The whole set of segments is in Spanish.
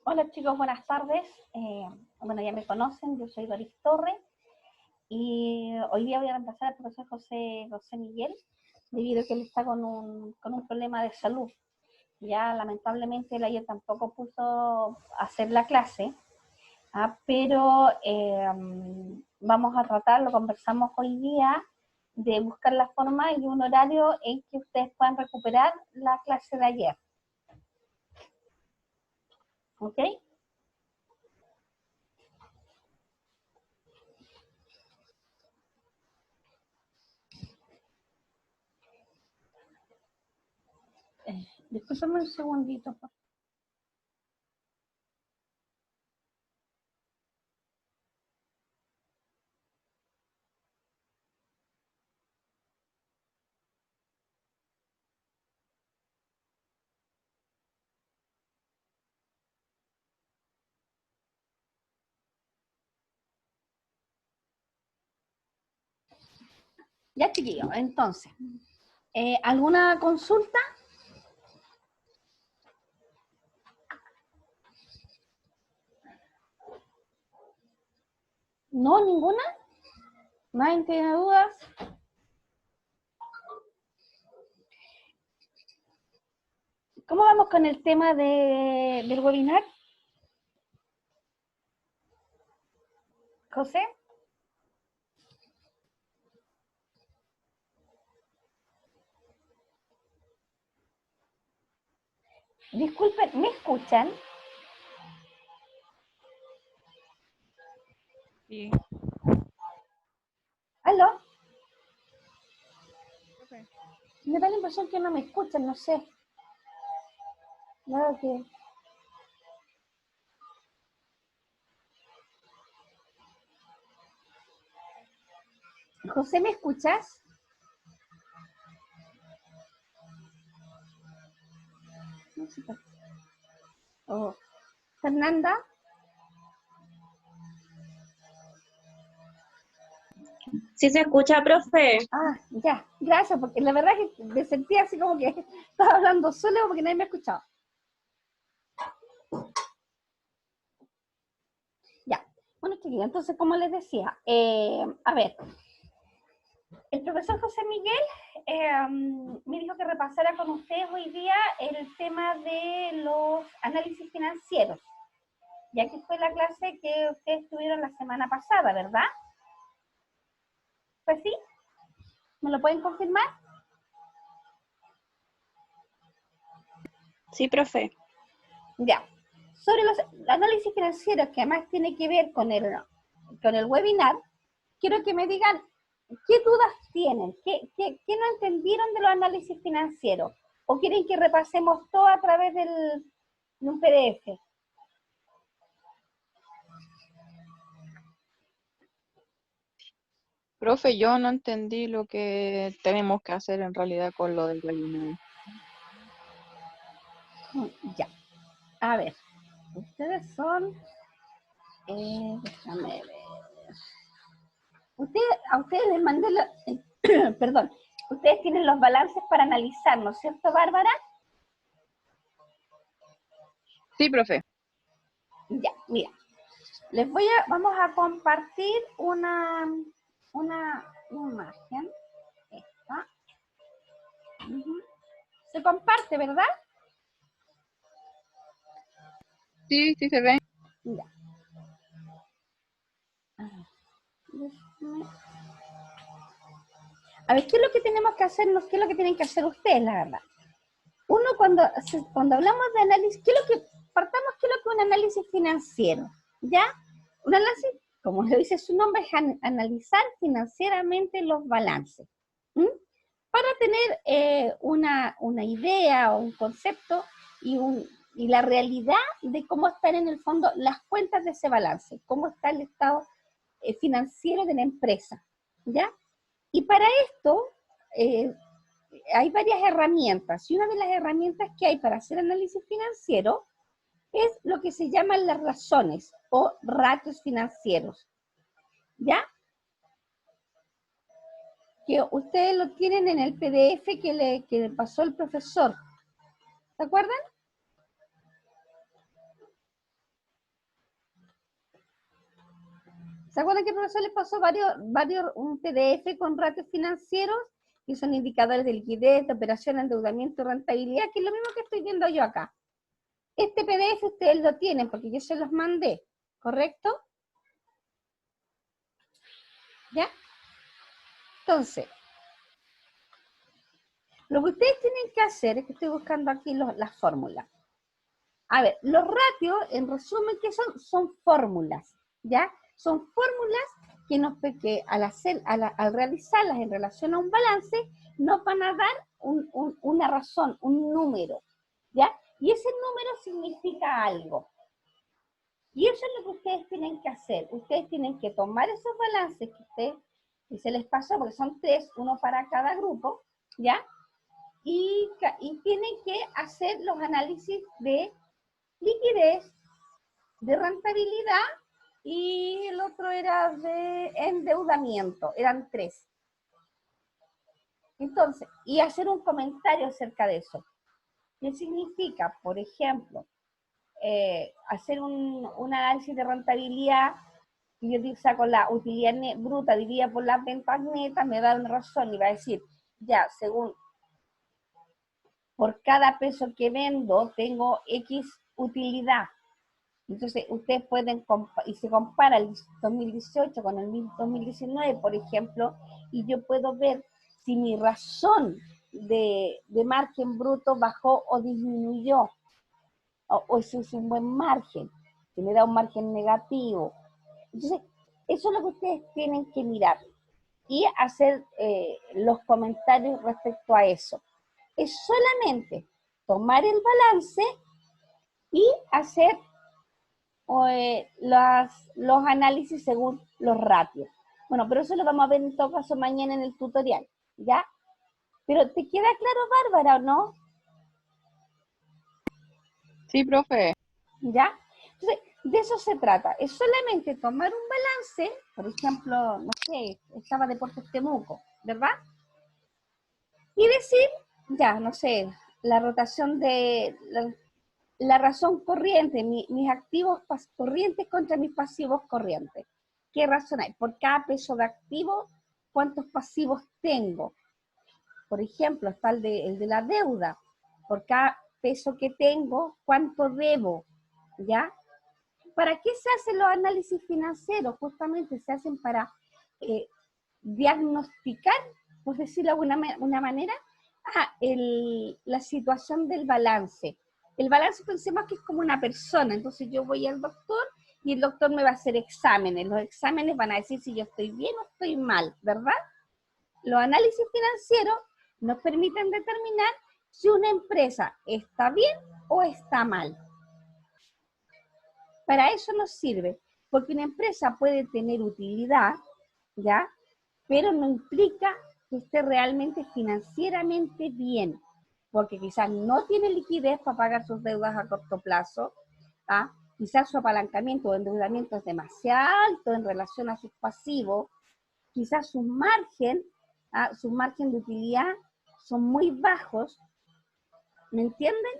Hola chicos, buenas tardes. Bueno, ya me conocen, yo soy Doris Torres y hoy día voy a reemplazar al profesor José Miguel debido a que él está con un problema de salud. Ya lamentablemente él ayer tampoco pudo hacer la clase, pero vamos a tratar, lo conversamos hoy día, de buscar la forma y un horario en que ustedes puedan recuperar la clase de ayer. ¿Ok? Discúlpame un segundito, por favor. Ya chiquillos, entonces, ¿alguna consulta? No, ninguna. ¿Nadie tiene dudas? ¿Cómo vamos con el tema del webinar? José. Disculpen, ¿me escuchan? Sí. ¿Aló? Profe. Me da la impresión que no me escuchan, no sé. Nada que... José, ¿me escuchas? No sé. Oh. ¿Fernanda? Sí se escucha, profe. Ah, ya, gracias, porque la verdad que me sentí así como que estaba hablando solo porque nadie me escuchaba. Ya, bueno chiquillos, entonces como les decía, a ver, el profesor José Miguel me dijo que repasara con ustedes hoy día el tema de los análisis financieros, ya que fue la clase que ustedes tuvieron la semana pasada, ¿verdad? Pues sí, ¿me lo pueden confirmar? Sí, profe. Ya. Sobre los análisis financieros, que además tiene que ver con el webinar, quiero que me digan qué dudas tienen, qué no entendieron de los análisis financieros, o quieren que repasemos todo a través de un PDF. Profe, yo no entendí lo que tenemos que hacer en realidad con lo del webinar. Ya, a ver, ustedes son, déjame ver, a ustedes les mandé, perdón, ustedes tienen los balances para analizar, ¿no es cierto, Bárbara? Sí, profe. Ya, mira, vamos a compartir una imagen, esta. Se comparte, ¿verdad? Sí, sí se ve. Ya. A ver, ¿qué es lo que tenemos que hacer? ¿Qué es lo que tienen que hacer ustedes, la verdad? Uno, cuando hablamos de análisis, partamos, ¿qué es lo que es un análisis financiero? ¿Ya? Un análisis, como lo dice su nombre, es analizar financieramente los balances. ¿Mm? Para tener una idea o un concepto y la realidad de cómo están en el fondo las cuentas de ese balance, cómo está el estado financiero de la empresa, ¿ya? Y para esto hay varias herramientas, y una de las herramientas que hay para hacer análisis financiero es lo que se llaman las razones o ratios financieros, ¿ya? Que ustedes lo tienen en el PDF que le pasó el profesor. ¿Se acuerdan? ¿Se acuerdan que el profesor les pasó un PDF con ratios financieros, que son indicadores de liquidez, de operación, endeudamiento, rentabilidad, que es lo mismo que estoy viendo yo acá? Este PDF ustedes lo tienen porque yo se los mandé, ¿correcto? ¿Ya? Entonces, lo que ustedes tienen que hacer es que estoy buscando aquí las fórmulas. A ver, los ratios, en resumen, ¿qué son? Son fórmulas, ¿ya? Son fórmulas que al realizarlas en relación a un balance, nos van a dar una razón, un número, ¿ya? Y ese número significa algo. Y eso es lo que ustedes tienen que hacer. Ustedes tienen que tomar esos balances que se les pasó, porque son 3, uno para cada grupo, ¿ya? Y tienen que hacer los análisis de liquidez, de rentabilidad, y el otro era de endeudamiento, eran 3. Entonces, y hacer un comentario acerca de eso. ¿Qué significa? Por ejemplo, hacer un análisis de rentabilidad, y yo saco la utilidad bruta dividida por las ventas netas, me da una razón y va a decir, ya, según, por cada peso que vendo, tengo X utilidad. Entonces, ustedes pueden, y se compara el 2018 con el 2019, por ejemplo, y yo puedo ver si mi razón de margen bruto bajó o disminuyó, o si es un buen margen, si me da un margen negativo. Entonces, eso es lo que ustedes tienen que mirar y hacer los comentarios respecto a eso. Es solamente tomar el balance y hacer los análisis según los ratios. Bueno, pero eso lo vamos a ver en todo caso mañana en el tutorial, ¿ya? Pero ¿te queda claro, Bárbara, o no? Sí, profe. ¿Ya? Entonces, de eso se trata. Es solamente tomar un balance, por ejemplo, no sé, estaba Deportes Temuco, ¿verdad? Y decir, ya, no sé, la rotación de la razón corriente, mis activos corrientes contra mis pasivos corrientes. ¿Qué razón hay? Por cada peso de activo, ¿cuántos pasivos tengo? Por ejemplo, está el de la deuda. Por cada peso que tengo, ¿cuánto debo? ¿Ya? ¿Para qué se hacen los análisis financieros? Justamente se hacen para diagnosticar, por decirlo de alguna manera, la situación del balance. El balance pensemos que es como una persona, entonces yo voy al doctor y el doctor me va a hacer exámenes. Los exámenes van a decir si yo estoy bien o estoy mal, ¿verdad? Los análisis financieros nos permiten determinar si una empresa está bien o está mal. Para eso nos sirve, porque una empresa puede tener utilidad, ¿ya? Pero no implica que esté realmente financieramente bien, porque quizás no tiene liquidez para pagar sus deudas a corto plazo, ¿ah? Quizás su apalancamiento o endeudamiento es demasiado alto en relación a sus pasivos, quizás su margen de utilidad son muy bajos, ¿me entienden?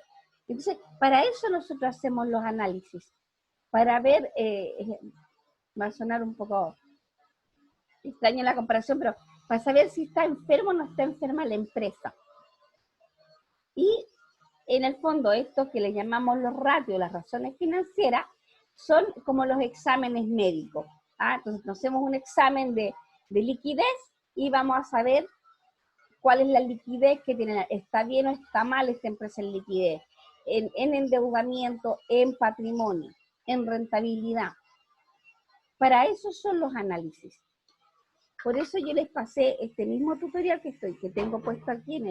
Entonces, para eso nosotros hacemos los análisis, para ver, va a sonar un poco extraña la comparación, pero para saber si está enfermo o no está enferma la empresa. Y en el fondo, esto que le llamamos los ratios, las razones financieras, son como los exámenes médicos. Entonces, nos hacemos un examen de liquidez y vamos a saber cuál es la liquidez que tiene, está bien o está mal esta empresa en liquidez, en endeudamiento, en patrimonio, en rentabilidad. Para eso son los análisis. Por eso yo les pasé este mismo tutorial que tengo puesto aquí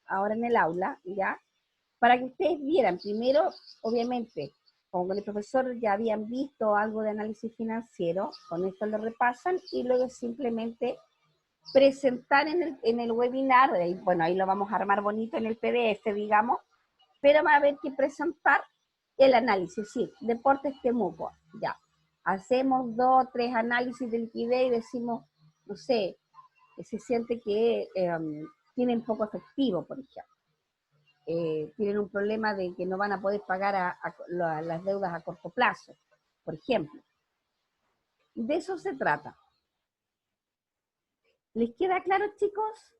ahora en el aula, ¿ya? Para que ustedes vieran, primero, obviamente, como el profesor ya habían visto algo de análisis financiero, con esto lo repasan, y luego simplemente presentar en el webinar, bueno, ahí lo vamos a armar bonito en el PDF, digamos, pero va a haber que presentar el análisis, sí, Deportes Temuco, ya. Hacemos 2 o 3 análisis de liquidez y decimos, no sé, se siente que tienen poco efectivo, por ejemplo. Tienen un problema de que no van a poder pagar las deudas a corto plazo, por ejemplo. De eso se trata. ¿Les queda claro, chicos?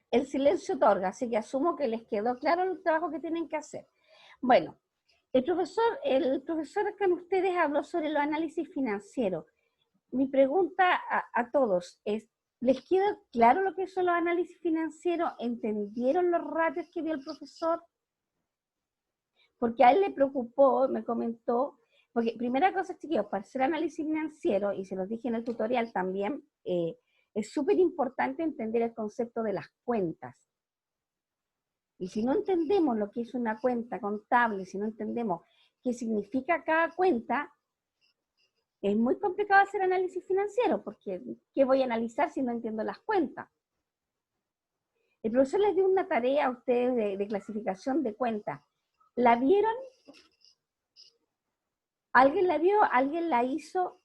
El silencio otorga, así que asumo que les quedó claro el trabajo que tienen que hacer. Bueno, el profesor con ustedes habló sobre los análisis financieros. Mi pregunta a todos es, ¿les queda claro lo que son los análisis financieros? ¿Entendieron los ratios que dio el profesor? Porque a él le preocupó, me comentó, porque primera cosa, chiquillos, para hacer análisis financiero, y se los dije en el tutorial también, es súper importante entender el concepto de las cuentas. Y si no entendemos lo que es una cuenta contable, si no entendemos qué significa cada cuenta, es muy complicado hacer análisis financiero, porque ¿qué voy a analizar si no entiendo las cuentas? El profesor les dio una tarea a ustedes de clasificación de cuentas. ¿La vieron? ¿Alguien la vio? ¿Alguien la hizo?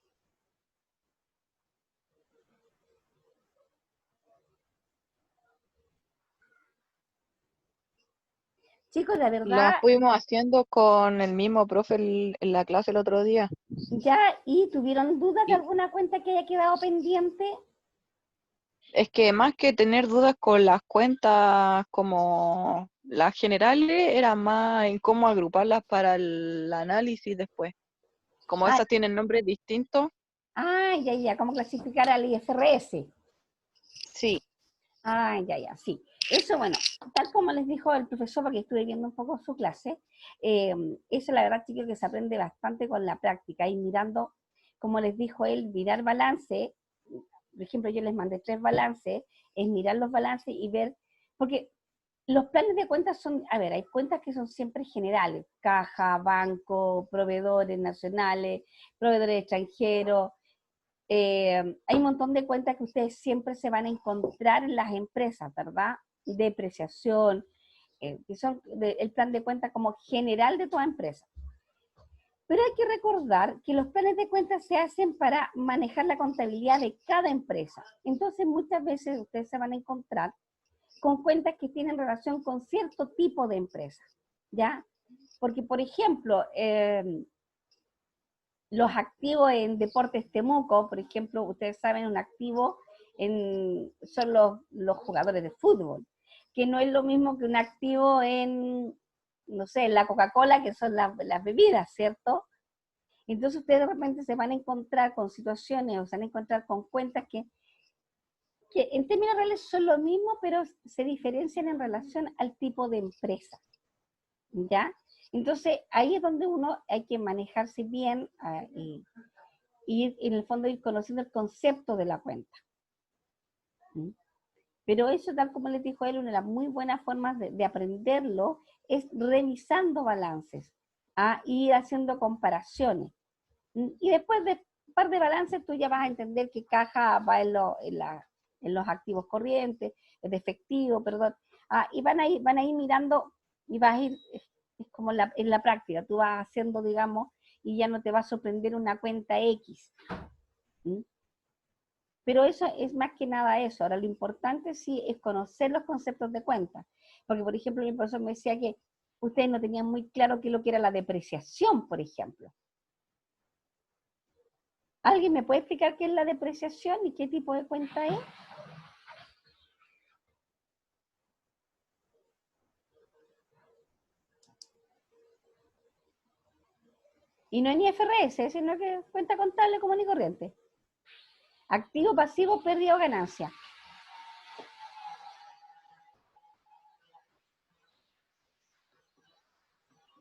Chicos, la verdad, La fuimos haciendo con el mismo profe en la clase el otro día. ya, ¿y tuvieron dudas de Y alguna cuenta que haya quedado pendiente? es que más que tener dudas con las cuentas como las generales, era más en cómo agruparlas para el análisis después. Como Ah, esas tienen nombres distintos, ya, ¿cómo clasificar al IFRS? sí. Ya, sí. Eso, bueno, tal como les dijo el profesor, porque estuve viendo un poco su clase, eso la verdad, chicos, que se aprende bastante con la práctica y mirando, como les dijo él, mirar balance. Por ejemplo, yo les mandé 3 balances, es mirar los balances y ver, porque los planes de cuentas son, a ver, hay cuentas que son siempre generales, caja, banco, proveedores nacionales, proveedores extranjeros, hay un montón de cuentas que ustedes siempre se van a encontrar en las empresas, ¿verdad? Depreciación, que son el plan de cuenta como general de toda empresa. Pero hay que recordar que los planes de cuentas se hacen para manejar la contabilidad de cada empresa. Entonces, muchas veces ustedes se van a encontrar con cuentas que tienen relación con cierto tipo de empresa, ¿ya? Porque, por ejemplo, los activos en Deportes Temuco, por ejemplo, ustedes saben, un activo son los jugadores de fútbol, que no es lo mismo que un activo en, no sé, en la Coca-Cola, que son las bebidas, ¿cierto? Entonces ustedes de repente se van a encontrar con situaciones o se van a encontrar con cuentas que en términos reales son lo mismo, pero se diferencian en relación al tipo de empresa, ¿ya? Entonces ahí es donde uno hay que manejarse bien y en el fondo ir conociendo el concepto de la cuenta. ¿Mm? Pero eso, tal como les dijo él, una de las muy buenas formas de aprenderlo es revisando balances, ir haciendo comparaciones. Y después de un par de balances tú ya vas a entender que caja va en los activos corrientes, el efectivo, perdón, y van a ir mirando y vas a ir, es como en la práctica, tú vas haciendo, digamos, y ya no te va a sorprender una cuenta X. ¿Mm? Pero eso es más que nada eso. Ahora, lo importante sí es conocer los conceptos de cuenta. Porque, por ejemplo, mi profesor me decía que ustedes no tenían muy claro qué es lo que era la depreciación, por ejemplo. ¿Alguien me puede explicar qué es la depreciación y qué tipo de cuenta es? Y no en IFRS, sino que es cuenta contable común y corriente. Activo, pasivo, pérdida o ganancia.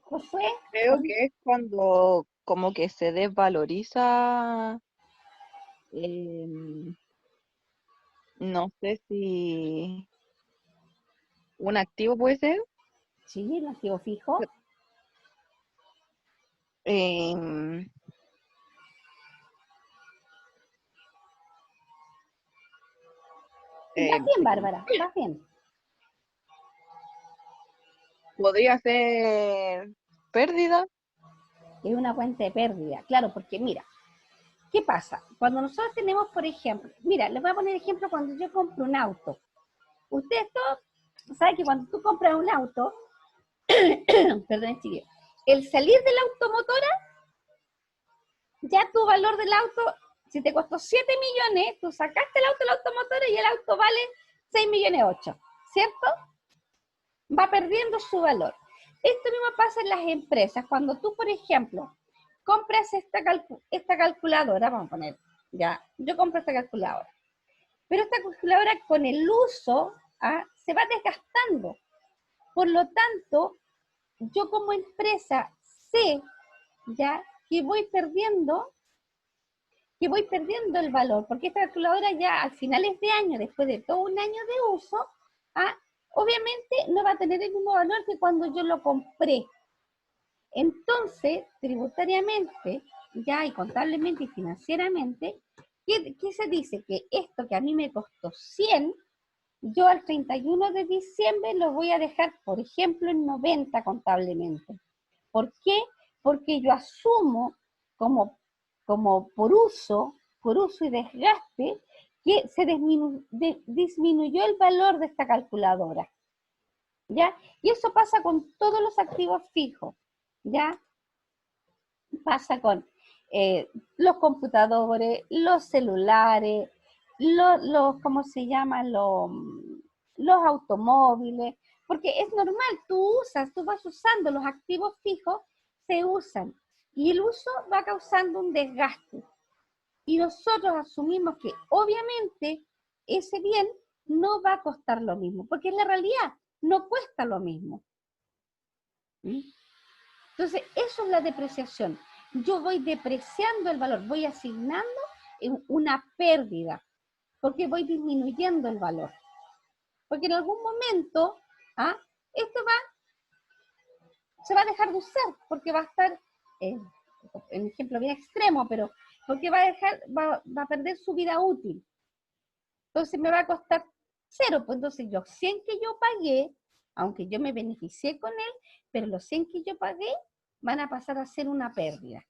Josué, Creo que es cuando como que se desvaloriza, em, no sé si un activo puede ser. sí, el activo fijo. em, Vas bien, sí, Bárbara, vas bien. podría ser pérdida. Es una cuenta de pérdida, claro, porque mira, ¿qué pasa? Cuando nosotros tenemos, por ejemplo, mira, les voy a poner ejemplo cuando yo compro un auto. Ustedes todos saben que cuando tú compras un auto, perdón, chiquillo, el salir de la automotora, ya tu valor del auto, si te costó 7 millones, tú sacaste el auto de la automotora y el auto vale 6 millones 8, ¿cierto? Va perdiendo su valor. Esto mismo pasa en las empresas. Cuando tú, por ejemplo, compras esta calculadora, vamos a poner, ya, yo compro esta calculadora, pero esta calculadora con el uso se va desgastando. Por lo tanto, yo como empresa sé ya que voy perdiendo el valor, porque esta calculadora ya a finales de año, después de todo un año de uso, obviamente no va a tener el mismo valor que cuando yo lo compré. Entonces, tributariamente, ya y contablemente y financieramente, ¿qué se dice? Que esto que a mí me costó 100, yo al 31 de diciembre lo voy a dejar, por ejemplo, en 90 contablemente. ¿Por qué? Porque yo asumo como por uso y desgaste, que se disminuyó el valor de esta calculadora. ¿Ya? Y eso pasa con todos los activos fijos. ¿Ya? Pasa con los computadores, los celulares, ¿cómo se llama? Los automóviles, porque es normal, tú vas usando los activos fijos, se usan, y el uso va causando un desgaste. Y nosotros asumimos que obviamente ese bien no va a costar lo mismo, porque en la realidad no cuesta lo mismo. ¿Sí? Entonces, eso es la depreciación. Yo voy depreciando el valor, voy asignando una pérdida, porque voy disminuyendo el valor. Porque en algún momento, esto se va a dejar de usar, porque va a estar, en ejemplo bien extremo, pero porque va a perder su vida útil. Entonces me va a costar 0, pues entonces los 100 que yo pagué, aunque yo me beneficié con él, pero los 100 que yo pagué van a pasar a ser una pérdida.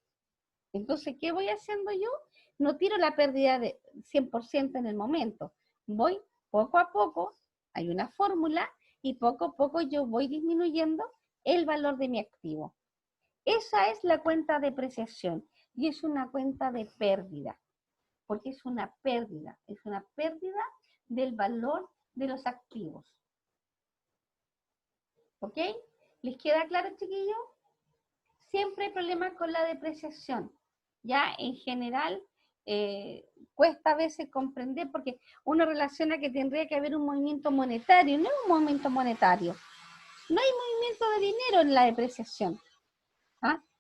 Entonces, ¿qué voy haciendo yo? No tiro la pérdida de 100% en el momento. Voy poco a poco, hay una fórmula, y poco a poco yo voy disminuyendo el valor de mi activo. Esa es la cuenta de depreciación, y es una cuenta de pérdida, porque es una pérdida del valor de los activos. ¿Ok? ¿Les queda claro, chiquillos? Siempre hay problemas con la depreciación. Ya en general cuesta a veces comprender, porque uno relaciona que tendría que haber un movimiento monetario. No es un movimiento monetario. No hay movimiento de dinero en la depreciación.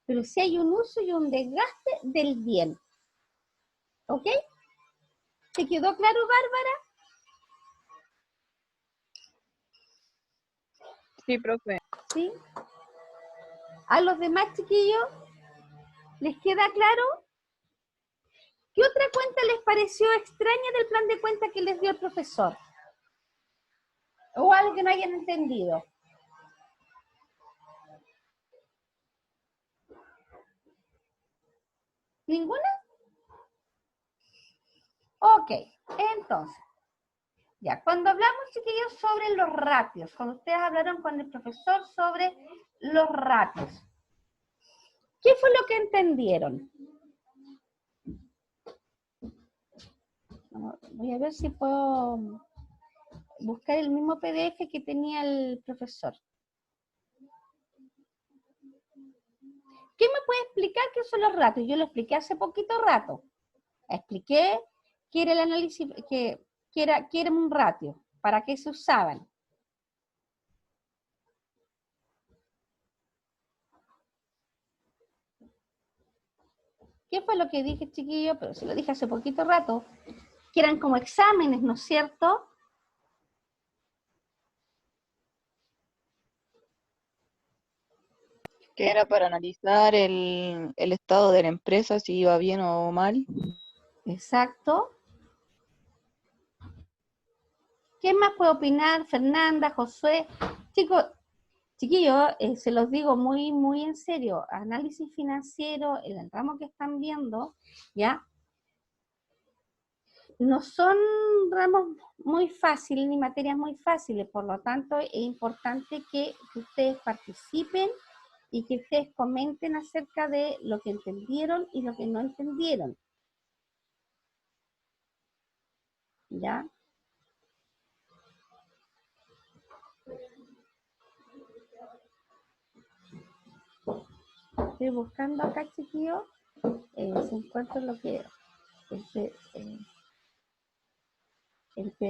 Pero sí hay un uso y un desgaste del bien. ¿Ok? ¿Te quedó claro, Bárbara? Sí, profe. ¿Sí? ¿A los demás chiquillos les queda claro? ¿Qué otra cuenta les pareció extraña del plan de cuenta que les dio el profesor? ¿O algo que no hayan entendido? ¿Ninguna? Ok, entonces, ya, cuando hablamos, chiquillos, sobre los ratios, cuando ustedes hablaron con el profesor sobre los ratios, ¿qué fue lo que entendieron? Voy a ver si puedo buscar el mismo PDF que tenía el profesor. ¿Qué me puede explicar qué son los ratios? Yo lo expliqué hace poquito rato. Expliqué qué era el análisis, qué era un ratio, para qué se usaban. ¿Qué fue lo que dije, chiquillo? Pero se lo dije hace poquito rato, que eran como exámenes, ¿no es cierto? Que era para analizar el estado de la empresa, si iba bien o mal. Exacto. ¿Quién más puede opinar? Fernanda, Josué. Chicos, chiquillos, se los digo muy, muy en serio. Análisis financiero, el ramo que están viendo, ¿ya? no son ramos muy fáciles ni materias muy fáciles, por lo tanto es importante que ustedes participen y que ustedes comenten acerca de lo que entendieron y lo que no entendieron. ¿Ya? Estoy buscando acá, chiquillos, si encuentro lo que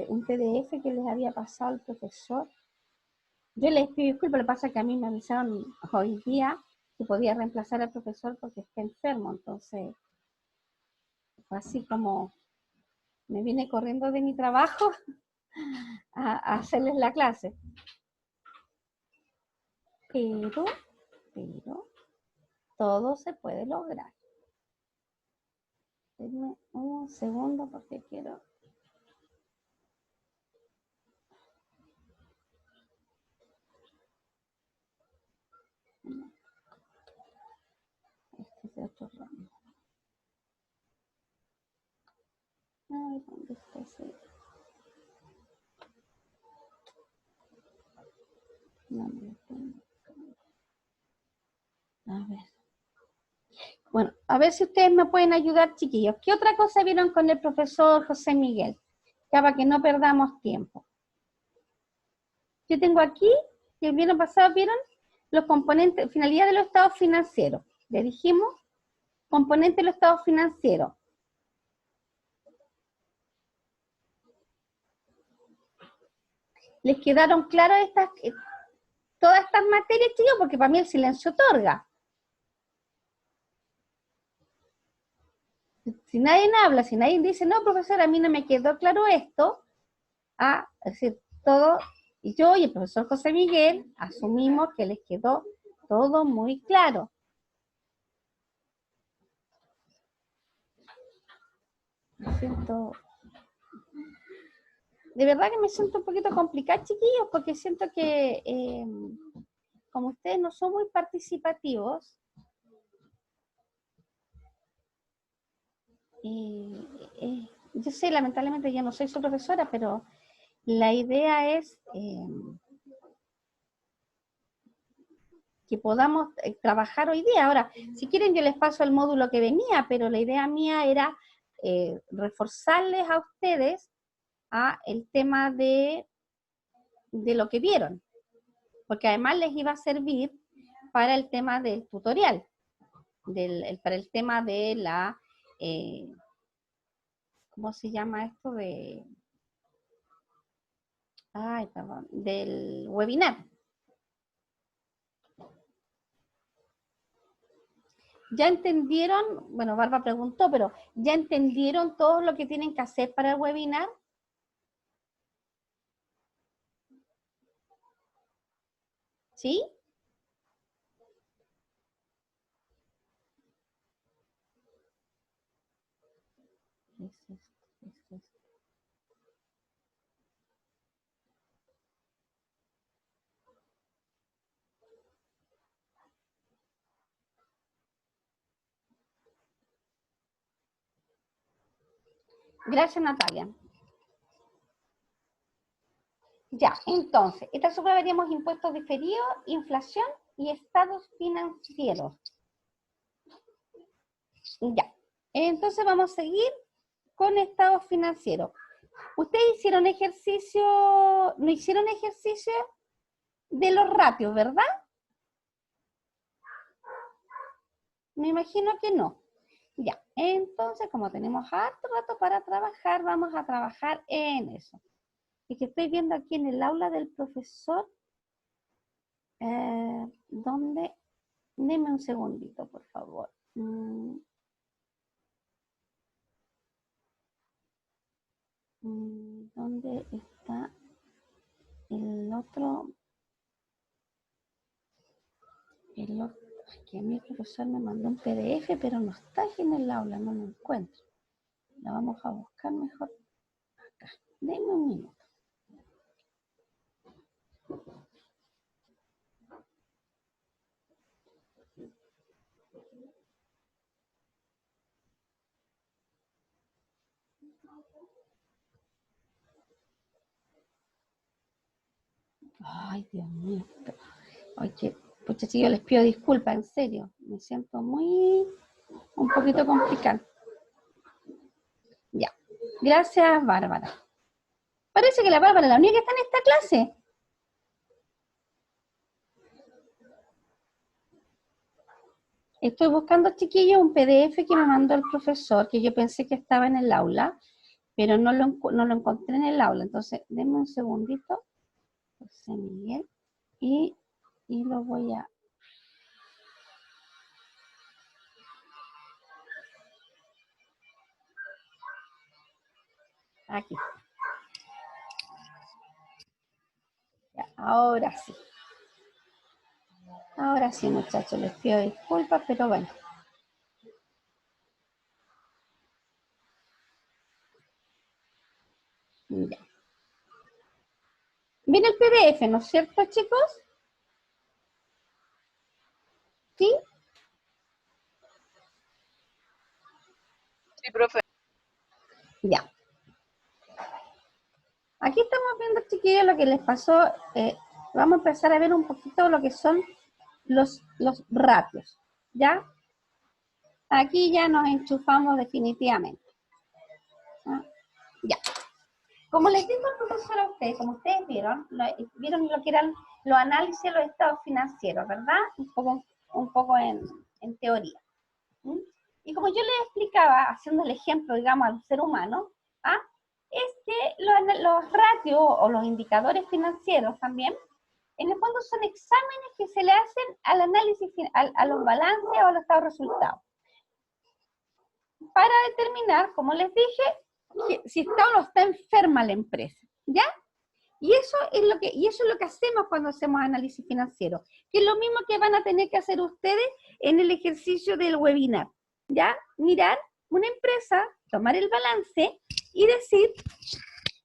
un PDF que les había pasado al profesor. Yo les pido disculpas, lo que pasa es que a mí me avisaron hoy día que podía reemplazar al profesor porque está enfermo, entonces fue así como me vine corriendo de mi trabajo a hacerles la clase. Pero todo se puede lograr. Denme un segundo porque quiero... Este es de otro ramo. Ay, ¿dónde está ese? No me lo tengo. A ver. Bueno, a ver si ustedes me pueden ayudar, chiquillos. ¿Qué otra cosa vieron con el profesor José Miguel? Ya para que no perdamos tiempo. Yo tengo aquí, que el viernes pasado vieron los componentes, finalidad de los estados financieros. Le dijimos, componentes de los estados financieros. ¿Les quedaron claras todas estas materias, chicos? Porque para mí el silencio otorga. Si nadie habla, si nadie dice, no, profesor, a mí no me quedó claro esto, es decir, todo, y yo y el profesor José Miguel asumimos que les quedó todo muy claro. Me siento, de verdad que me siento un poquito complicada, chiquillos, porque siento que como ustedes no son muy participativos, yo sé, lamentablemente yo no soy su profesora, pero la idea es que podamos trabajar hoy día. Ahora, si quieren yo les paso el módulo que venía, pero la idea mía era reforzarles a ustedes el tema de lo que vieron, porque además les iba a servir para el tema del tutorial, para el tema de la, ¿cómo se llama esto? Del webinar. ¿Ya entendieron? Bueno, Barba preguntó, pero ¿ya entendieron todo lo que tienen que hacer para el webinar? ¿Sí? Gracias, Natalia. Ya, entonces, esta sobre veríamos impuestos diferidos, inflación y estados financieros. Ya, entonces vamos a seguir con estados financieros. Ustedes hicieron ejercicio, no hicieron ejercicio de los ratios, ¿verdad? Me imagino que no. Ya, entonces como tenemos harto rato para trabajar, vamos a trabajar en eso. Y que estoy viendo aquí en el aula del profesor, donde, deme un segundito, por favor. ¿Dónde está el otro? Aquí a mi profesor me mandó un PDF, pero no está aquí en el aula, no lo encuentro. La vamos a buscar mejor acá. Denme un minuto. Ay, Dios mío. Oye, pucha, si yo les pido disculpas, en serio. Me siento un poquito complicado. Ya. Gracias, Bárbara. Parece que la Bárbara es la única que está en esta clase. Estoy buscando, chiquillos, un PDF que me mandó el profesor, que yo pensé que estaba en el aula, pero no lo encontré en el aula. Entonces, denme un segundito, José Miguel, y lo voy a... Aquí. Ya, ahora sí. Ahora sí, muchachos, les pido disculpas, pero bueno. Ya. Viene el PDF, ¿no es cierto, chicos? ¿Sí? Sí, profe. Ya. Aquí estamos viendo, chiquillos, lo que les pasó. Vamos a empezar a ver un poquito lo que son los ratios, ¿ya? Aquí ya nos enchufamos definitivamente. ¿Ah? Ya. Como les dijo el profesor a ustedes, como ustedes vieron lo que eran los análisis de los estados financieros, ¿verdad? Un poco en teoría. ¿Mm? Y como yo les explicaba, haciendo el ejemplo, digamos, al ser humano, ¿ah? Es que los ratios o los indicadores financieros también, en el fondo son exámenes que se le hacen al análisis, a los balances o a los estados resultados, para determinar, como les dije, si está o no está enferma la empresa, ¿ya? Y eso es lo que hacemos cuando hacemos análisis financiero, que es lo mismo que van a tener que hacer ustedes en el ejercicio del webinar, ¿ya? Mirar una empresa, tomar el balance y decir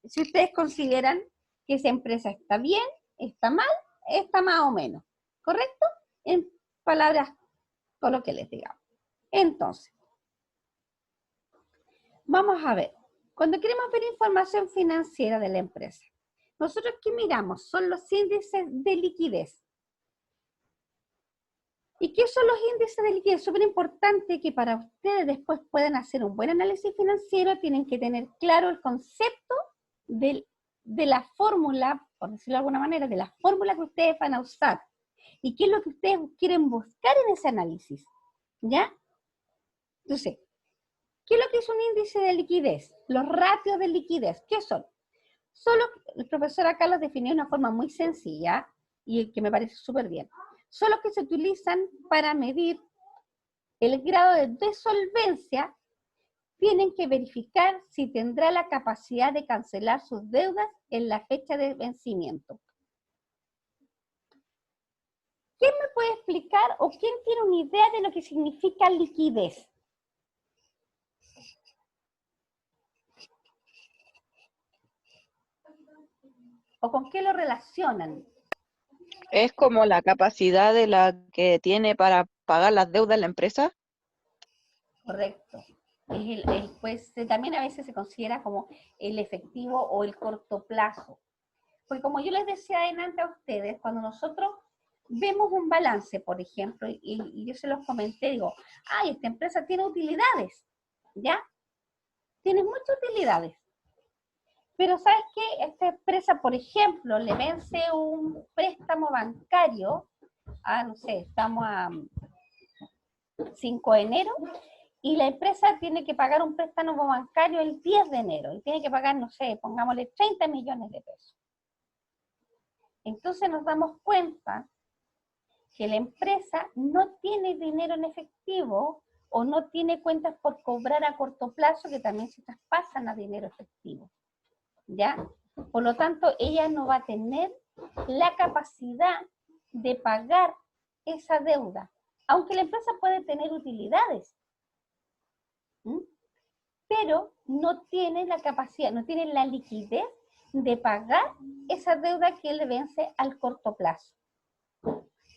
si ustedes consideran que esa empresa está bien, está mal, está más o menos, ¿correcto? En palabras coloquiales, digamos. Entonces, vamos a ver, cuando queremos ver información financiera de la empresa, nosotros ¿qué miramos? Son los índices de liquidez. ¿Y qué son los índices de liquidez? Es súper importante que para ustedes después puedan hacer un buen análisis financiero, tienen que tener claro el concepto de la fórmula, por decirlo de alguna manera, de la fórmula que ustedes van a usar. ¿Y qué es lo que ustedes quieren buscar en ese análisis? ¿Ya? Entonces, ¿qué es lo que es un índice de liquidez? Los ratios de liquidez, ¿qué son? Solo, el profesor acá los definió de una forma muy sencilla y que me parece súper bien. Son los que se utilizan para medir el grado de solvencia. Tienen que verificar si tendrá la capacidad de cancelar sus deudas en la fecha de vencimiento. ¿Quién me puede explicar o quién tiene una idea de lo que significa liquidez? ¿O con qué lo relacionan? Es como la capacidad de la que tiene para pagar las deudas la empresa. Correcto. Pues también a veces se considera como el efectivo o el corto plazo. Porque como yo les decía adelante a ustedes, cuando nosotros vemos un balance, por ejemplo, y yo se los comenté, digo, ay, esta empresa tiene utilidades, ¿ya? Tiene muchas utilidades. Pero ¿sabes qué? Esta empresa, por ejemplo, le vence un préstamo bancario, no sé, estamos a 5 de enero, y la empresa tiene que pagar un préstamo bancario el 10 de enero, y tiene que pagar, no sé, pongámosle 30 millones de pesos. Entonces nos damos cuenta que la empresa no tiene dinero en efectivo o no tiene cuentas por cobrar a corto plazo que también se traspasan a dinero efectivo, ¿ya? Por lo tanto, ella no va a tener la capacidad de pagar esa deuda, aunque la empresa puede tener utilidades, pero no tiene la capacidad, no tiene la liquidez de pagar esa deuda que le vence al corto plazo.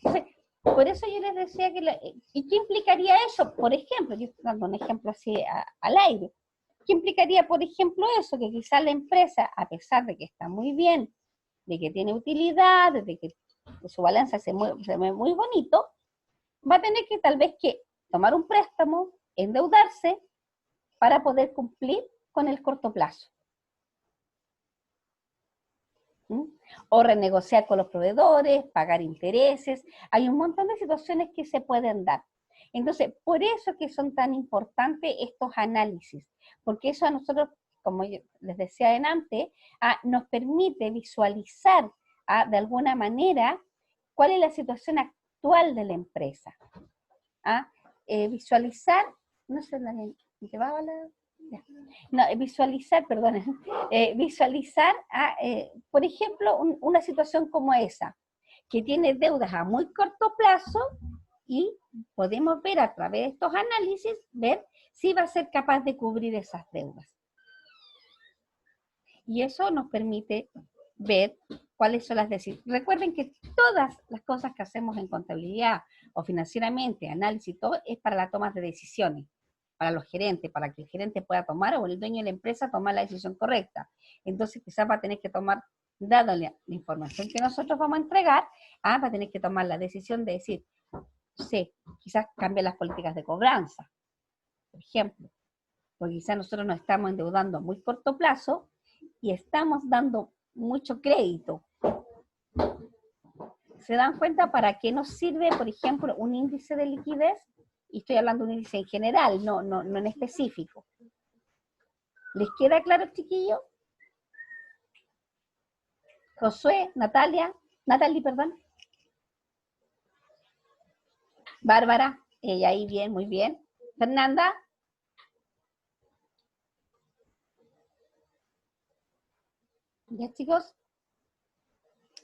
Entonces, por eso yo les decía que, ¿y qué implicaría eso? Por ejemplo, yo estoy dando un ejemplo así al aire. ¿Qué implicaría, por ejemplo, eso? Que quizás la empresa, a pesar de que está muy bien de que tiene utilidad, de que su balanza se ve muy bonito, va a tener que tal vez que tomar un préstamo, endeudarse, para poder cumplir con el corto plazo. ¿Mm? O renegociar con los proveedores, pagar intereses. Hay un montón de situaciones que se pueden dar. Entonces, por eso que son tan importantes estos análisis, porque eso a nosotros, como yo les decía antes, nos permite visualizar de alguna manera cuál es la situación actual de la empresa. Visualizar, no sé, ¿llevaba la...? No, visualizar, perdón, visualizar, por ejemplo, una situación como esa, que tiene deudas a muy corto plazo y podemos ver a través de estos análisis, ver si va a ser capaz de cubrir esas deudas. Y eso nos permite ver cuáles son las decisiones. Recuerden que todas las cosas que hacemos en contabilidad o financieramente, análisis, todo, es para la toma de decisiones, para los gerentes, para que el gerente pueda tomar, o el dueño de la empresa, tomar la decisión correcta. Entonces quizás va a tener que tomar, dada la información que nosotros vamos a entregar, va a tener que tomar la decisión de decir, sí, quizás cambiar las políticas de cobranza, por ejemplo, porque quizás nosotros nos estamos endeudando a muy corto plazo y estamos dando mucho crédito. ¿Se dan cuenta para qué nos sirve, por ejemplo, un índice de liquidez? Y estoy hablando de un índice en general, no en específico. ¿Les queda claro, chiquillo? Josué, Natalie, perdón. Bárbara, ella ahí bien, muy bien. Fernanda. ¿Ya, chicos?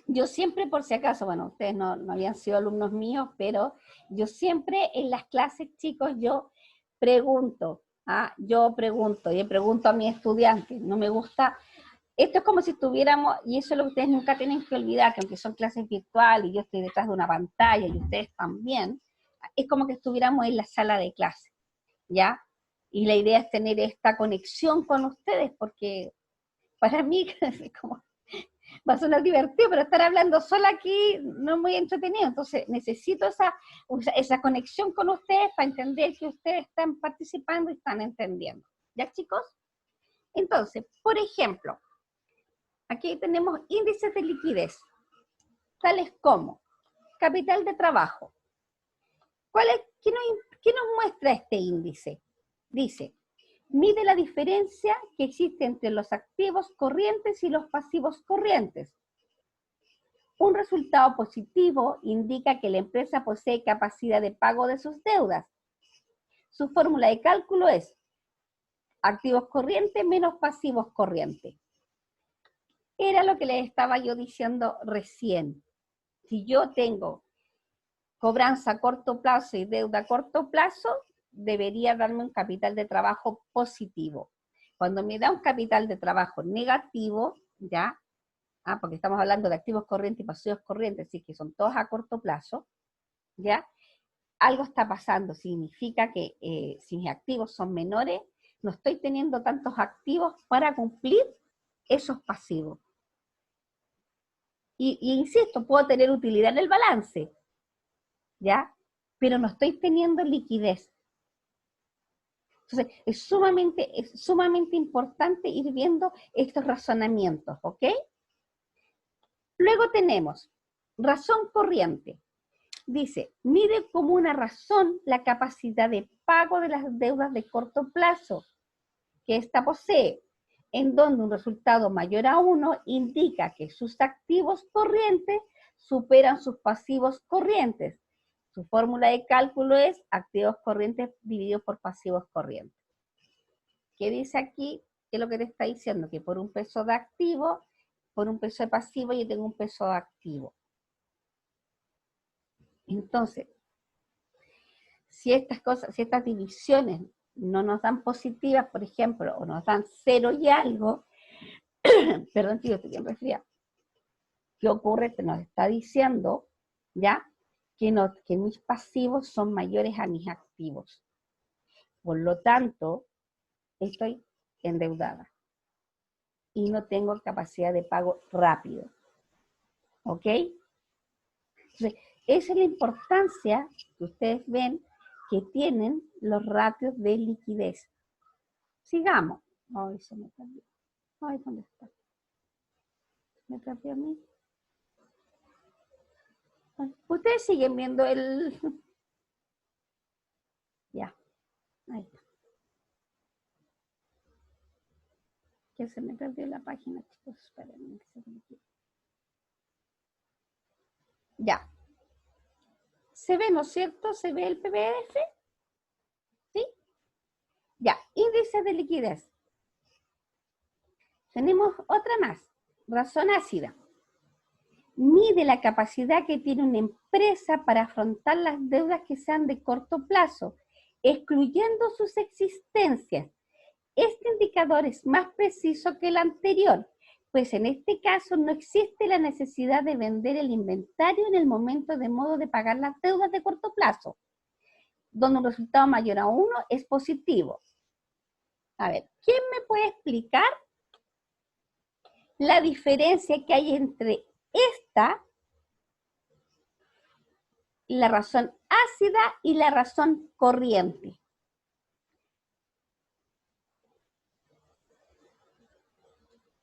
Yo siempre, por si acaso, bueno, ustedes no habían sido alumnos míos, pero yo siempre en las clases, chicos, yo pregunto, y le pregunto a mis estudiantes, no me gusta, esto es como si estuviéramos, y eso es lo que ustedes nunca tienen que olvidar, que aunque son clases virtuales, y yo estoy detrás de una pantalla, y ustedes también, es como que estuviéramos en la sala de clase, ¿ya? Y la idea es tener esta conexión con ustedes, porque para mí, como va a sonar divertido, pero estar hablando sola aquí no es muy entretenido. Entonces necesito esa conexión con ustedes para entender que ustedes están participando y están entendiendo. ¿Ya, chicos? Entonces, por ejemplo, aquí tenemos índices de liquidez, tales como capital de trabajo. ¿Qué nos muestra este índice? Dice, mide la diferencia que existe entre los activos corrientes y los pasivos corrientes. Un resultado positivo indica que la empresa posee capacidad de pago de sus deudas. Su fórmula de cálculo es activos corrientes menos pasivos corrientes. Era lo que les estaba yo diciendo recién. Si yo tengo cobranza a corto plazo y deuda a corto plazo, debería darme un capital de trabajo positivo. Cuando me da un capital de trabajo negativo, ¿ya? Porque estamos hablando de activos corrientes y pasivos corrientes, así que son todos a corto plazo, ¿ya? Algo está pasando, significa que si mis activos son menores, no estoy teniendo tantos activos para cumplir esos pasivos. Y insisto, puedo tener utilidad en el balance, ¿ya? Pero no estoy teniendo liquidez. Entonces, es sumamente importante ir viendo estos razonamientos, ¿ok? Luego tenemos razón corriente. Dice, mide como una razón la capacidad de pago de las deudas de corto plazo que ésta posee, en donde un resultado mayor a 1 indica que sus activos corrientes superan sus pasivos corrientes. Su fórmula de cálculo es activos corrientes divididos por pasivos corrientes. ¿Qué dice aquí? ¿Qué es lo que te está diciendo? Que por un peso de activo, por un peso de pasivo, yo tengo un peso de activo. Entonces, si estas divisiones no nos dan positivas, por ejemplo, o nos dan 0 y algo, perdón, tío, estoy bien resfriada. ¿Qué ocurre? Que nos está diciendo, ¿ya? Que mis pasivos son mayores a mis activos. Por lo tanto, estoy endeudada. Y no tengo capacidad de pago rápido. ¿Ok? Entonces, esa es la importancia que ustedes ven que tienen los ratios de liquidez. Sigamos. Ay, se me perdió. Ay, ¿dónde está? Me perdió a mí. Ustedes siguen viendo el... Ya, ahí está. Que se me perdió la página, chicos. Espérenme. Ya. ¿Se ve, no es cierto? ¿Se ve el PDF? ¿Sí? Ya, índice de liquidez. Tenemos otra más. Razón ácida. Mide la capacidad que tiene una empresa para afrontar las deudas que sean de corto plazo, excluyendo sus existencias. Este indicador es más preciso que el anterior, pues en este caso no existe la necesidad de vender el inventario en el momento de modo de pagar las deudas de corto plazo, donde un resultado mayor a 1 es positivo. A ver, ¿quién me puede explicar la diferencia que hay entre esta, la razón ácida y la razón corriente?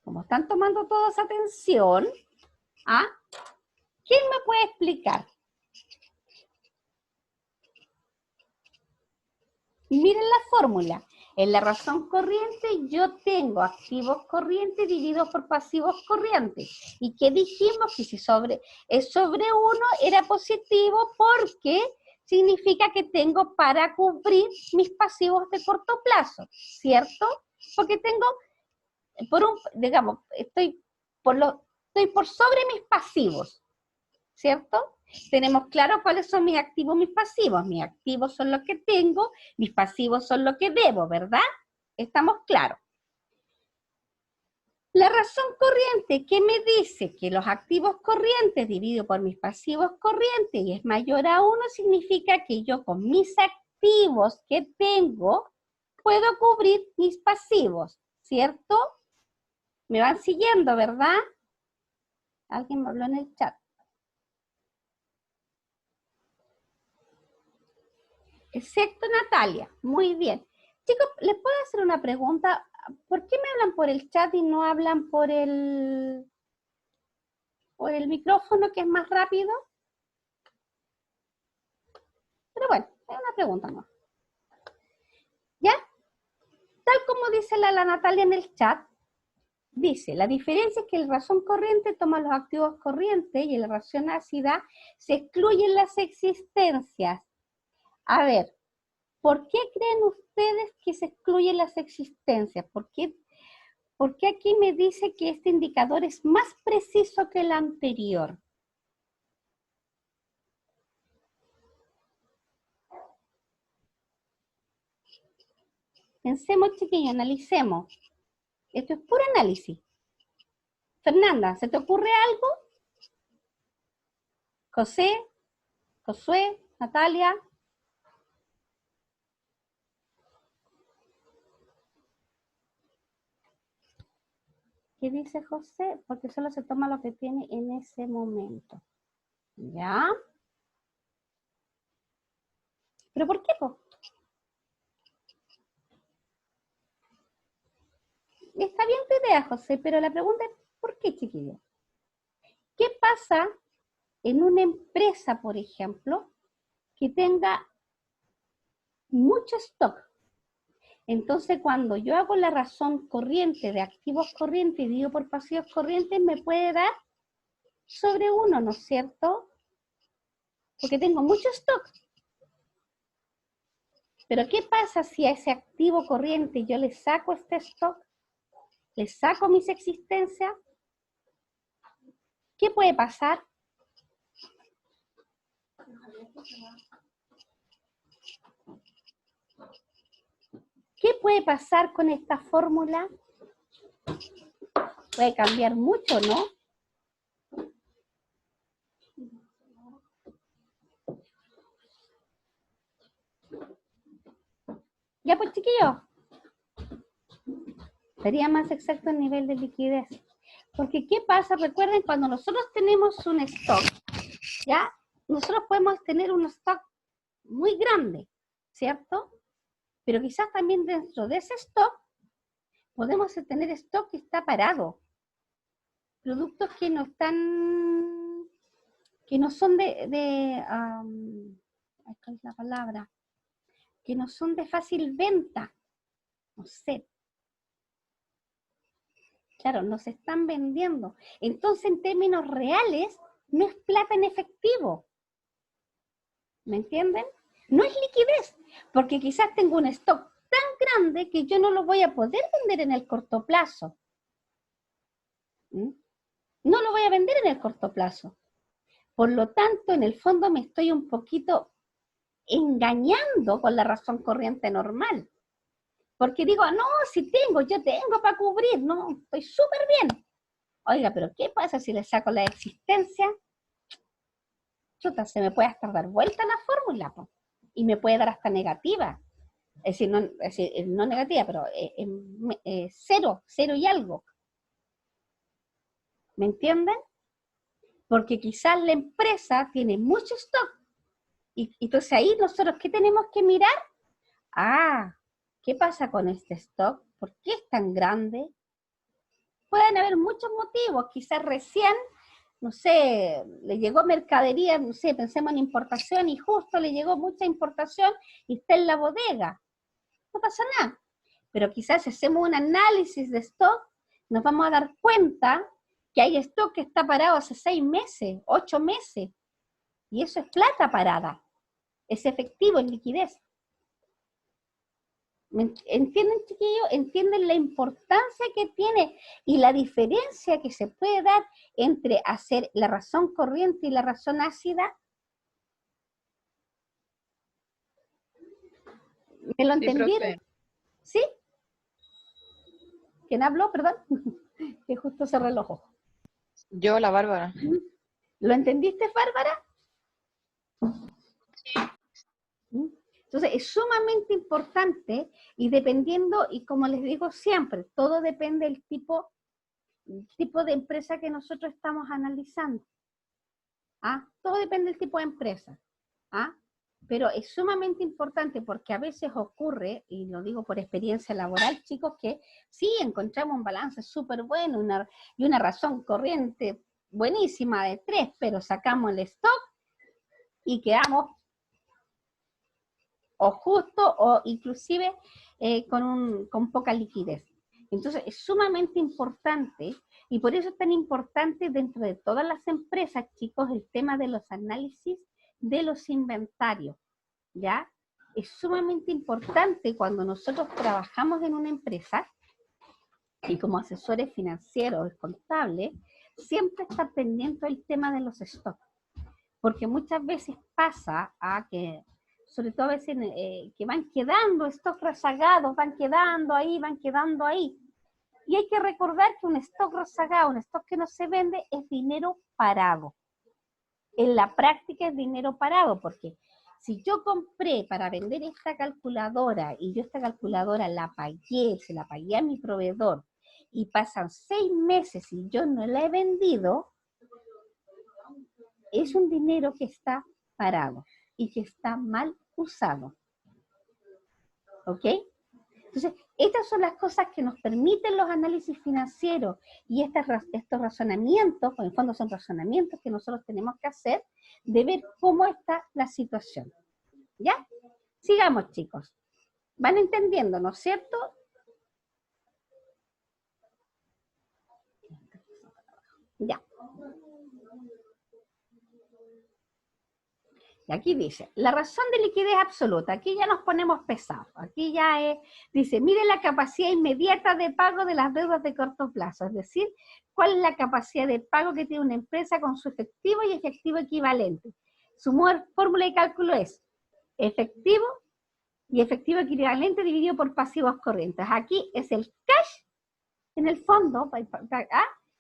Como están tomando todos atención, ¿ah? ¿Quién me puede explicar? Miren la fórmula. En la razón corriente yo tengo activos corrientes divididos por pasivos corrientes. ¿Y qué dijimos? Que si es sobre 1 era positivo porque significa que tengo para cubrir mis pasivos de corto plazo, ¿cierto? Porque tengo, digamos, estoy por sobre mis pasivos, ¿cierto? Tenemos claro cuáles son mis activos, mis pasivos. Mis activos son los que tengo, mis pasivos son los que debo, ¿verdad? ¿Estamos claros? La razón corriente, ¿qué me dice? Que los activos corrientes dividido por mis pasivos corrientes y es mayor a 1, significa que yo con mis activos que tengo puedo cubrir mis pasivos, ¿cierto? ¿Me van siguiendo, verdad? Alguien me habló en el chat. Excepto Natalia, muy bien. Chicos, ¿les puedo hacer una pregunta? ¿Por qué me hablan por el chat y no hablan por el micrófono, que es más rápido? Pero bueno, es una pregunta más. ¿Ya? Tal como dice la Natalia en el chat, dice, la diferencia es que el razón corriente toma los activos corrientes y en la razón ácida se excluyen las existencias. A ver, ¿por qué creen ustedes que se excluyen las existencias? ¿Por qué aquí me dice que este indicador es más preciso que el anterior? Pensemos, chiquillos, analicemos. Esto es puro análisis. Fernanda, ¿se te ocurre algo? José, Josué, Natalia. ¿Qué dice José? Porque solo se toma lo que tiene en ese momento. ¿Ya? ¿Pero por qué, po? Está bien tu idea, José, pero la pregunta es, ¿por qué, chiquillos? ¿Qué pasa en una empresa, por ejemplo, que tenga mucho stock? Entonces, cuando yo hago la razón corriente de activos corrientes y divido por pasivos corrientes, me puede dar sobre 1, ¿no es cierto? Porque tengo mucho stock. Pero ¿qué pasa si a ese activo corriente yo le saco este stock? ¿Le saco mis existencias? ¿Qué puede pasar? ¿Qué puede pasar con esta fórmula? Puede cambiar mucho, ¿no? Ya pues, chiquillos. Sería más exacto el nivel de liquidez. Porque ¿qué pasa? Recuerden, cuando nosotros tenemos un stock, ¿ya? Nosotros podemos tener un stock muy grande, ¿cierto? Pero quizás también dentro de ese stock podemos tener stock que está parado. Productos que no están, que no son ¿cuál es la palabra? Que no son de fácil venta. No sé. Claro, no se están vendiendo. Entonces, en términos reales, no es plata en efectivo. ¿Me entienden? No es liquidez, porque quizás tengo un stock tan grande que yo no lo voy a poder vender en el corto plazo. ¿Mm? No lo voy a vender en el corto plazo. Por lo tanto, en el fondo me estoy un poquito engañando con la razón corriente normal. Porque digo, no, si tengo, yo tengo para cubrir, no, estoy súper bien. Oiga, pero ¿qué pasa si le saco la existencia? Chuta, se me puede hasta dar vuelta la fórmula, po, y me puede dar hasta negativa. Es decir, no negativa, pero cero y algo. ¿Me entienden? Porque quizás la empresa tiene mucho stock. Y entonces ahí nosotros, ¿qué tenemos que mirar? Ah, ¿qué pasa con este stock? ¿Por qué es tan grande? Pueden haber muchos motivos, quizás recién, no sé, le llegó mercadería, no sé, pensemos en importación y justo le llegó mucha importación y está en la bodega. No pasa nada. Pero quizás si hacemos un análisis de stock, nos vamos a dar cuenta que hay stock que está parado hace 6 meses, 8 meses, y eso es plata parada, es efectivo, es liquidez. ¿Entienden, chiquillos? ¿Entienden la importancia que tiene y la diferencia que se puede dar entre hacer la razón corriente y la razón ácida? ¿Me lo entendieron? ¿Sí? ¿Quién habló? Perdón. Que justo cerré los ojos. Yo, la Bárbara. ¿Lo entendiste, Bárbara? Entonces, es sumamente importante y dependiendo, y como les digo siempre, todo depende del tipo de empresa que nosotros estamos analizando. ¿Ah? Todo depende del tipo de empresa. ¿Ah? Pero es sumamente importante porque a veces ocurre, y lo digo por experiencia laboral, chicos, que sí encontramos un balance súper bueno y una razón corriente buenísima de 3, pero sacamos el stock y quedamos o justo o inclusive con poca liquidez. Entonces es sumamente importante y por eso es tan importante dentro de todas las empresas, chicos, el tema de los análisis de los inventarios, ¿ya? Es sumamente importante cuando nosotros trabajamos en una empresa y como asesores financieros, contables, siempre estar pendiente del tema de los stocks, porque muchas veces pasa a que sobre todo a veces que van quedando stocks rezagados, van quedando ahí. Y hay que recordar que un stock rezagado, un stock que no se vende, es dinero parado. En la práctica es dinero parado, porque si yo compré para vender esta calculadora, y yo esta calculadora la pagué, se la pagué a mi proveedor, y pasan 6 meses y yo no la he vendido, es un dinero que está parado y que está mal usado. ¿Ok? Entonces, estas son las cosas que nos permiten los análisis financieros y estos razonamientos, en el fondo son razonamientos que nosotros tenemos que hacer de ver cómo está la situación. ¿Ya? Sigamos, chicos. ¿Van entendiendo, no es cierto? Ya. Y aquí dice, la razón de liquidez absoluta, aquí ya nos ponemos pesados, aquí ya dice, mire la capacidad inmediata de pago de las deudas de corto plazo, es decir, cuál es la capacidad de pago que tiene una empresa con su efectivo y efectivo equivalente. Su fórmula de cálculo es efectivo y efectivo equivalente dividido por pasivos corrientes. Aquí es el cash, en el fondo,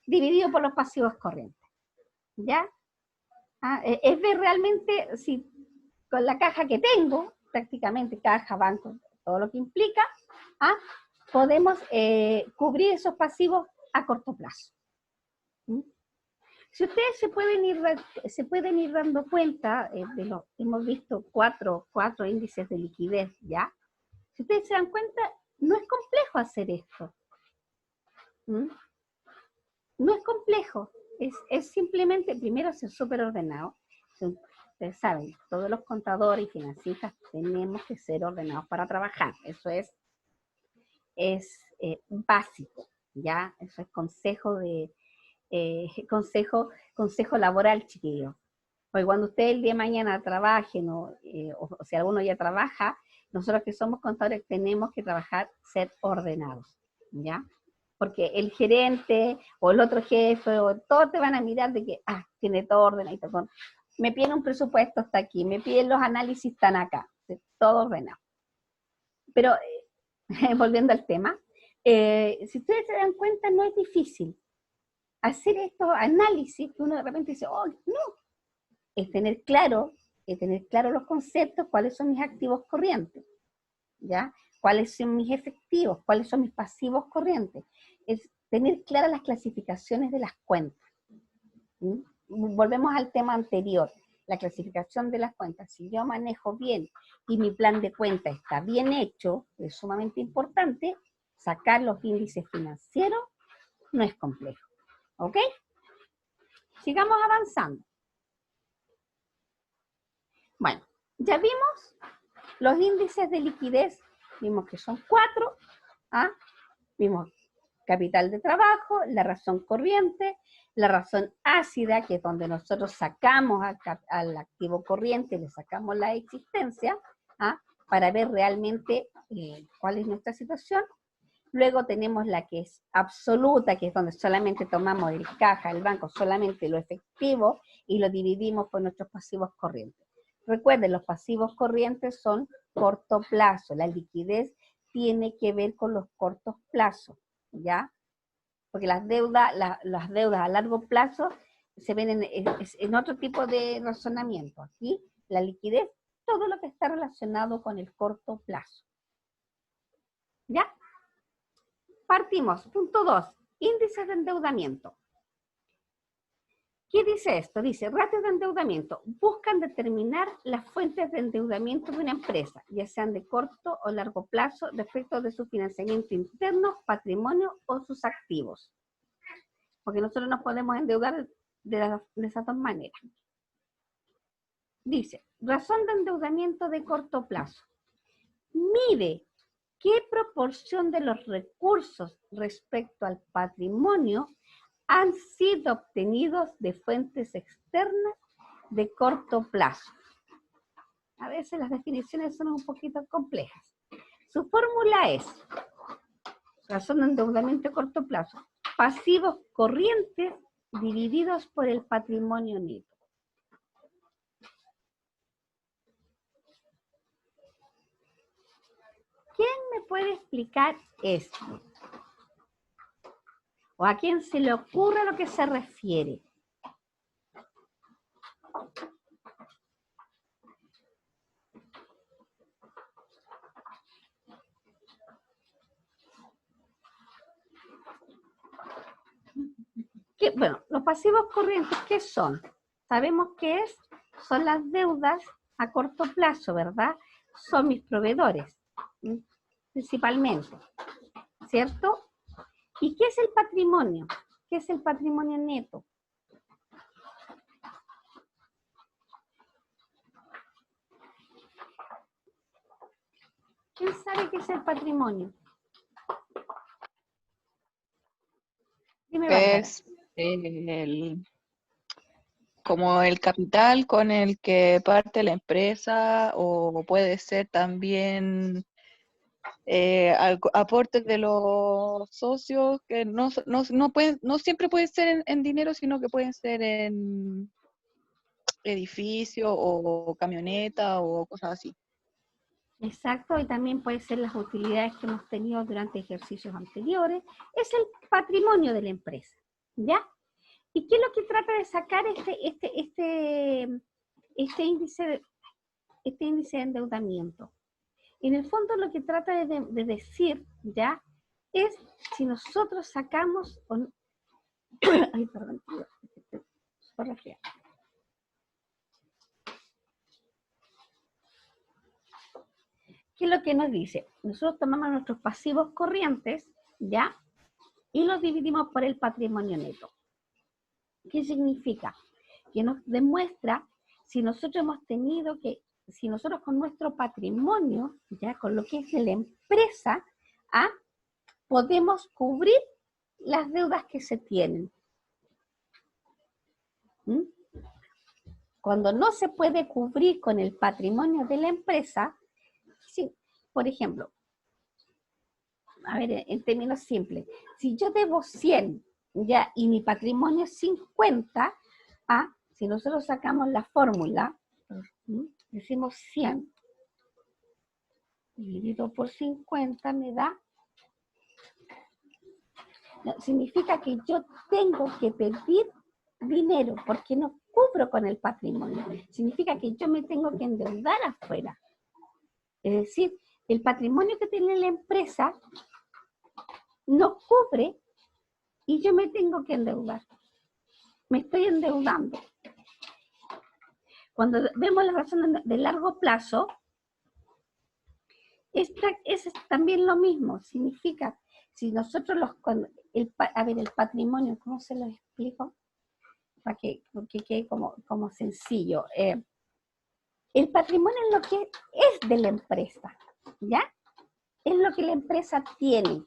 dividido por los pasivos corrientes. ¿Ya? Es ver realmente si con la caja que tengo, prácticamente caja, banco, todo lo que implica, podemos cubrir esos pasivos a corto plazo. Si ustedes se pueden ir dando cuenta, hemos visto cuatro índices de liquidez, ¿ya? Si ustedes se dan cuenta, no es complejo hacer esto. ¿Mm? No es complejo, es simplemente, primero, ser súper ordenado. Ustedes saben, todos los contadores y financistas tenemos que ser ordenados para trabajar. Eso es básico, ¿ya? Eso es consejo laboral, chiquillos. Porque cuando ustedes el día de mañana trabajen, o si alguno ya trabaja, nosotros que somos contadores tenemos que trabajar, ser ordenados, ¿ya? Porque el gerente o el otro jefe, o todos te van a mirar de que, tiene todo ordenado. Me piden un presupuesto hasta aquí, me piden los análisis están acá, todo ordenado. Pero, volviendo al tema, si ustedes se dan cuenta, no es difícil hacer estos análisis que uno de repente dice, oh, no, es tener claro los conceptos, cuáles son mis activos corrientes, ¿ya? Cuáles son mis efectivos, cuáles son mis pasivos corrientes. Es tener claras las clasificaciones de las cuentas. ¿Mm? Volvemos al tema anterior, la clasificación de las cuentas. Si yo manejo bien y mi plan de cuenta está bien hecho, es sumamente importante, sacar los índices financieros no es complejo. ¿Ok? Sigamos avanzando. Bueno, ya vimos los índices de liquidez, vimos que son 4, vimos capital de trabajo, la razón corriente, la razón ácida, que es donde nosotros sacamos al activo corriente, le sacamos la existencia, para ver realmente cuál es nuestra situación. Luego tenemos la que es absoluta, que es donde solamente tomamos el caja, el banco, solamente lo efectivo, y lo dividimos por nuestros pasivos corrientes. Recuerden, los pasivos corrientes son corto plazo, la liquidez tiene que ver con los cortos plazos, ¿ya? Porque las deudas a largo plazo se ven en otro tipo de razonamiento. Aquí, la liquidez, todo lo que está relacionado con el corto plazo. ¿Ya? Partimos. Punto 2. Índices de endeudamiento. ¿Qué dice esto? Dice, ratios de endeudamiento. Buscan determinar las fuentes de endeudamiento de una empresa, ya sean de corto o largo plazo, respecto de su financiamiento interno, patrimonio o sus activos. Porque nosotros nos podemos endeudar de esas dos maneras. Dice, razón de endeudamiento de corto plazo. Mide qué proporción de los recursos respecto al patrimonio han sido obtenidos de fuentes externas de corto plazo. A veces las definiciones son un poquito complejas. Su fórmula es, razón de endeudamiento de corto plazo, pasivos corrientes divididos por el patrimonio neto. ¿Quién me puede explicar esto? ¿O a quién se le ocurre a lo que se refiere? Bueno, los pasivos corrientes, ¿qué son? Sabemos qué es, son las deudas a corto plazo, ¿verdad? Son mis proveedores, principalmente, ¿cierto? ¿Y qué es el patrimonio? ¿Qué es el patrimonio neto? ¿Quién sabe qué es el patrimonio? Dime, Bárbara. Es como el capital con el que parte la empresa, o puede ser también aportes de los socios, que no siempre pueden ser en dinero, sino que pueden ser en edificio o camioneta o cosas así. Exacto, y también puede ser las utilidades que hemos tenido durante ejercicios anteriores. Es el patrimonio de la empresa, ¿ya? ¿Y qué es lo que trata de sacar este índice de endeudamiento? En el fondo lo que trata de decir, ¿ya? Es si nosotros sacamos, ay, perdón, corregir. ¿Qué es lo que nos dice? Nosotros tomamos nuestros pasivos corrientes, ¿ya? Y los dividimos por el patrimonio neto. ¿Qué significa? Que nos demuestra si nosotros hemos tenido que, si nosotros con nuestro patrimonio, ya con lo que es de la empresa, podemos cubrir las deudas que se tienen. ¿Mm? Cuando no se puede cubrir con el patrimonio de la empresa, sí, por ejemplo, a ver, en términos simples, si yo debo 100, ya, y mi patrimonio es 50, si nosotros sacamos la fórmula, decimos 100, dividido por 50 me da, no, significa que yo tengo que pedir dinero, porque no cubro con el patrimonio, significa que yo me tengo que endeudar afuera. Es decir, el patrimonio que tiene la empresa no cubre y yo me tengo que endeudar. Me estoy endeudando. Cuando vemos la razón de largo plazo, es también lo mismo. Significa, si nosotros el patrimonio, ¿cómo se lo explico? Para que quede como sencillo. El patrimonio es lo que es de la empresa, ¿ya? Es lo que la empresa tiene,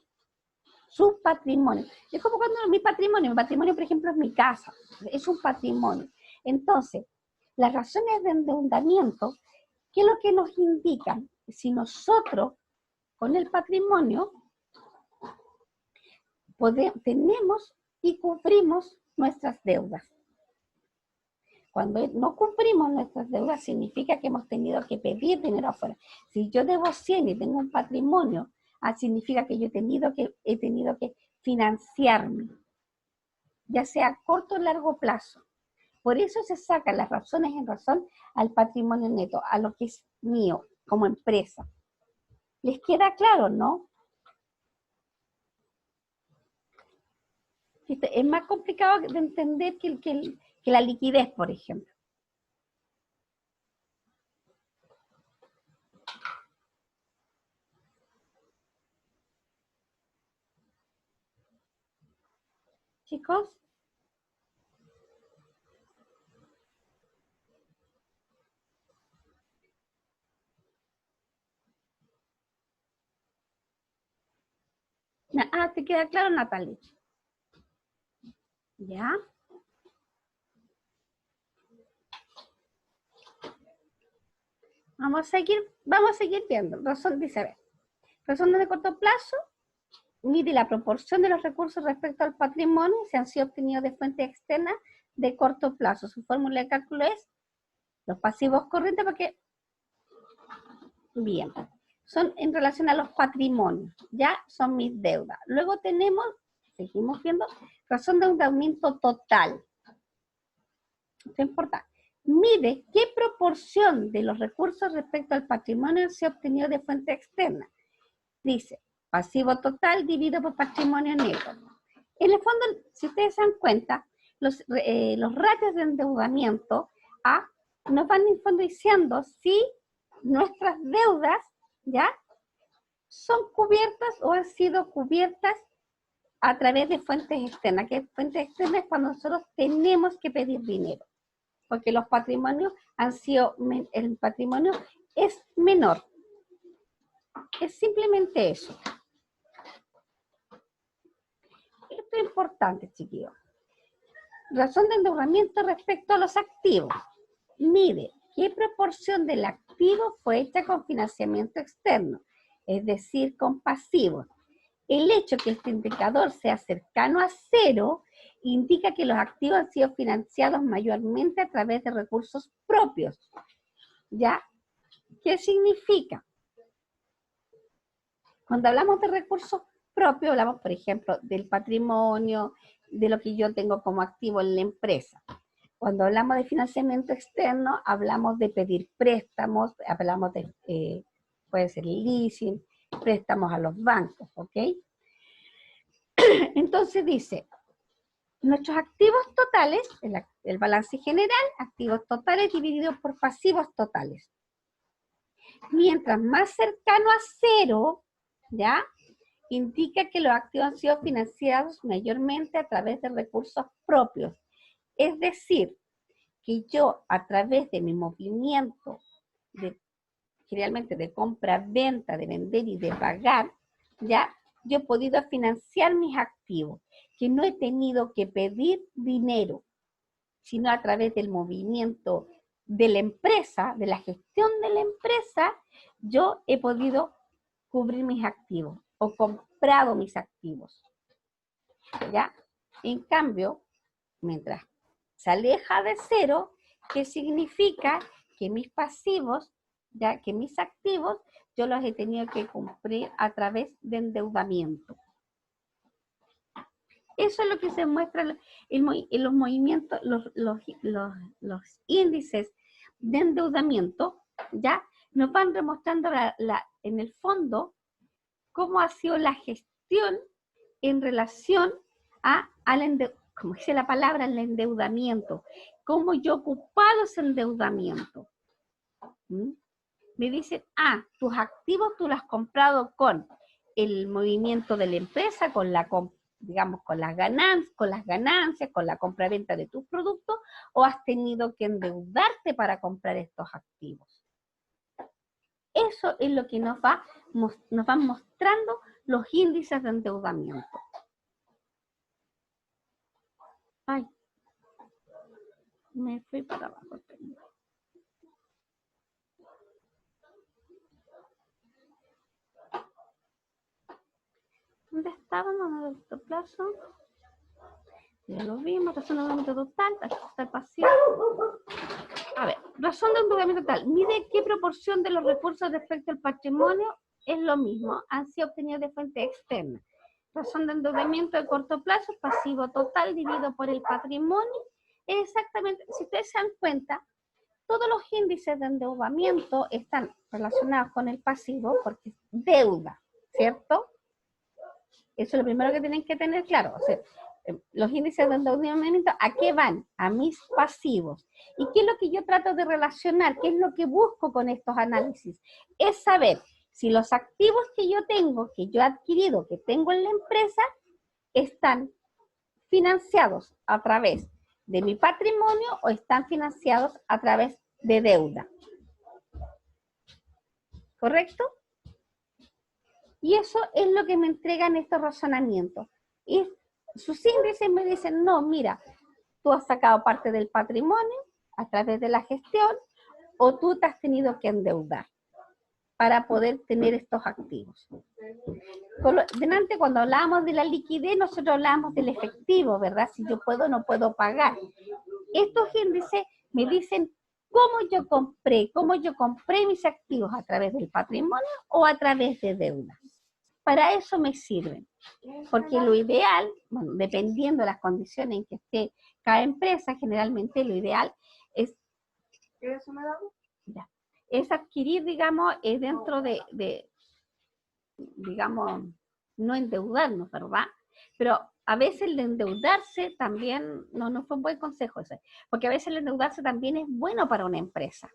su patrimonio. Es como cuando mi patrimonio, por ejemplo, es mi casa, es un patrimonio. Entonces, las razones de endeudamiento, ¿qué es lo que nos indican? Si nosotros, con el patrimonio, tenemos y cubrimos nuestras deudas. Cuando no cumplimos nuestras deudas, significa que hemos tenido que pedir dinero afuera. Si yo debo 100 y tengo un patrimonio, significa que yo he tenido que financiarme, ya sea a corto o largo plazo. Por eso se sacan las razones en razón al patrimonio neto, a lo que es mío como empresa. ¿Les queda claro, no? Es más complicado de entender que la liquidez, por ejemplo. Chicos. ¿Te queda claro, Natalie? ¿Ya? Vamos a seguir viendo. Razón dice, a ver, razón de corto plazo, mide la proporción de los recursos respecto al patrimonio si han sido obtenidos de fuentes externas de corto plazo. Su fórmula de cálculo es los pasivos corrientes, porque, bien, son en relación a los patrimonios, ya son mis deudas. Luego seguimos viendo, razón de endeudamiento total. Esto es importante. Mide qué proporción de los recursos respecto al patrimonio se ha obtenido de fuente externa. Dice, pasivo total dividido por patrimonio neto. En el fondo, si ustedes se dan cuenta, los ratios de endeudamiento nos van diciendo si nuestras deudas ya son cubiertas o han sido cubiertas a través de fuentes externas. Que fuentes externas es cuando nosotros tenemos que pedir dinero, porque los patrimonios el patrimonio es menor. Es simplemente eso. Esto es importante, chiquillos. Razón de endeudamiento respecto a los activos. Mide qué proporción del activo fue hecha con financiamiento externo, es decir, con pasivos. El hecho que este indicador sea cercano a cero indica que los activos han sido financiados mayormente a través de recursos propios. ¿Ya? ¿Qué significa? Cuando hablamos de recursos propios, hablamos, por ejemplo, del patrimonio, de lo que yo tengo como activo en la empresa. Cuando hablamos de financiamiento externo, hablamos de pedir préstamos, hablamos de, puede ser leasing, préstamos a los bancos, ¿ok? Entonces dice, nuestros activos totales, el balance general, activos totales divididos por pasivos totales. Mientras más cercano a cero, ¿ya? Indica que los activos han sido financiados mayormente a través de recursos propios. Es decir, que yo a través de mi movimiento, generalmente de compra-venta, de vender y de pagar, ¿ya? Yo he podido financiar mis activos, que no he tenido que pedir dinero, sino a través del movimiento de la empresa, de la gestión de la empresa, yo he podido cubrir mis activos o comprado mis activos. ¿Ya? En cambio, mientras se aleja de cero, ¿qué significa? Que mis pasivos, ya que mis activos, yo los he tenido que cumplir a través de endeudamiento. Eso es lo que se muestra en los movimientos, los índices de endeudamiento, ¿ya? Nos van demostrando en el fondo cómo ha sido la gestión en relación como dice la palabra, al endeudamiento. Cómo yo he ocupado ese endeudamiento. Me dicen, tus activos tú los has comprado con el movimiento de la empresa, con la digamos, con las ganancias, con la compra-venta de tus productos, o has tenido que endeudarte para comprar estos activos. Eso es lo que nos van mostrando los índices de endeudamiento. Ay, me fui para abajo. ¿Dónde estaban los de plazo? Ya lo vimos, razón de endeudamiento total, aquí está el pasivo. A ver, razón de endeudamiento total. Mide qué proporción de los recursos respecto al patrimonio es lo mismo, han sido obtenidos de fuente externa. Razón de endeudamiento de corto plazo, pasivo total dividido por el patrimonio. Es exactamente, si ustedes se dan cuenta, todos los índices de endeudamiento están relacionados con el pasivo porque es deuda, ¿cierto? Eso es lo primero que tienen que tener claro. O sea, los índices de endeudamiento, ¿a qué van? A mis pasivos. ¿Y qué es lo que yo trato de relacionar? ¿Qué es lo que busco con estos análisis? Es saber si los activos que yo tengo, que yo he adquirido, que tengo en la empresa, están financiados a través de mi patrimonio o están financiados a través de deuda. ¿Correcto? Y eso es lo que me entregan estos razonamientos. Y sus índices me dicen, no, mira, tú has sacado parte del patrimonio a través de la gestión o tú te has tenido que endeudar para poder tener estos activos. Delante, cuando hablábamos de la liquidez, nosotros hablábamos del efectivo, ¿verdad? Si yo puedo o no puedo pagar. Estos índices me dicen cómo yo compré mis activos a través del patrimonio o a través de deuda. Para eso me sirven, porque lo ideal, bueno, dependiendo de las condiciones en que esté cada empresa, generalmente lo ideal es, es adquirir, digamos, dentro de, digamos, no endeudarnos, ¿verdad? Pero a veces el endeudarse también, no fue un buen consejo ese, porque a veces el endeudarse también es bueno para una empresa.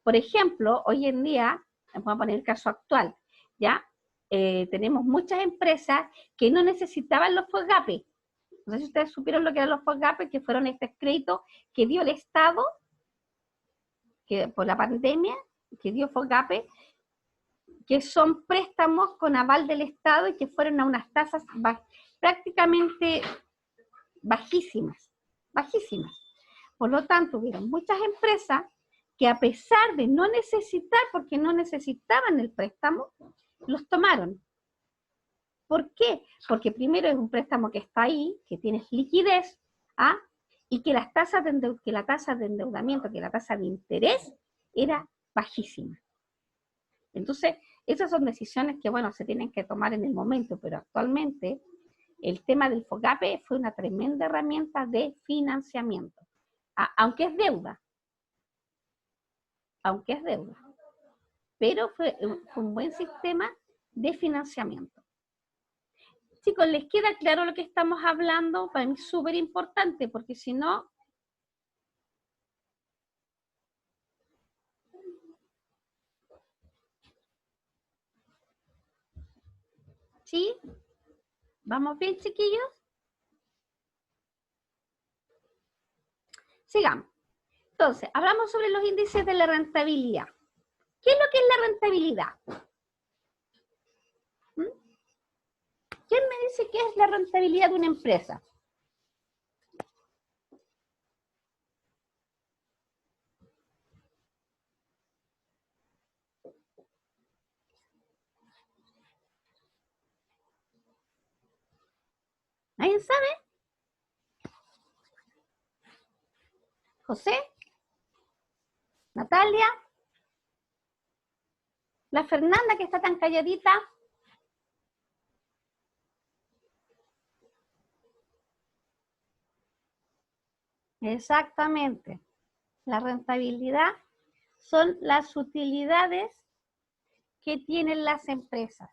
Por ejemplo, hoy en día, vamos a poner el caso actual, ¿ya? Tenemos muchas empresas que no necesitaban los FOGAPE. No sé si ustedes supieron lo que eran los FOGAPE, que fueron estos créditos que dio el Estado que por la pandemia, que dio FOGAPE, que son préstamos con aval del Estado y que fueron a unas tasas prácticamente bajísimas. Por lo tanto, hubieron muchas empresas que a pesar de no necesitar, porque no necesitaban el préstamo, los tomaron. ¿Por qué? Porque primero es un préstamo que está ahí, que tienes liquidez, y que la tasa de endeudamiento, que la tasa de interés era bajísima. Entonces, esas son decisiones que, bueno, se tienen que tomar en el momento, pero actualmente el tema del FOGAPE fue una tremenda herramienta de financiamiento, aunque es deuda, pero fue un buen sistema de financiamiento. Chicos, ¿les queda claro lo que estamos hablando? Para mí es súper importante, porque si no... ¿Sí? ¿Vamos bien, chiquillos? Sigamos. Entonces, hablamos sobre los índices de la rentabilidad. ¿Qué es lo que es la rentabilidad? ¿Quién me dice qué es la rentabilidad de una empresa? ¿Alguien sabe? ¿José? ¿Natalia? ¿La Fernanda que está tan calladita? Exactamente. La rentabilidad son las utilidades que tienen las empresas.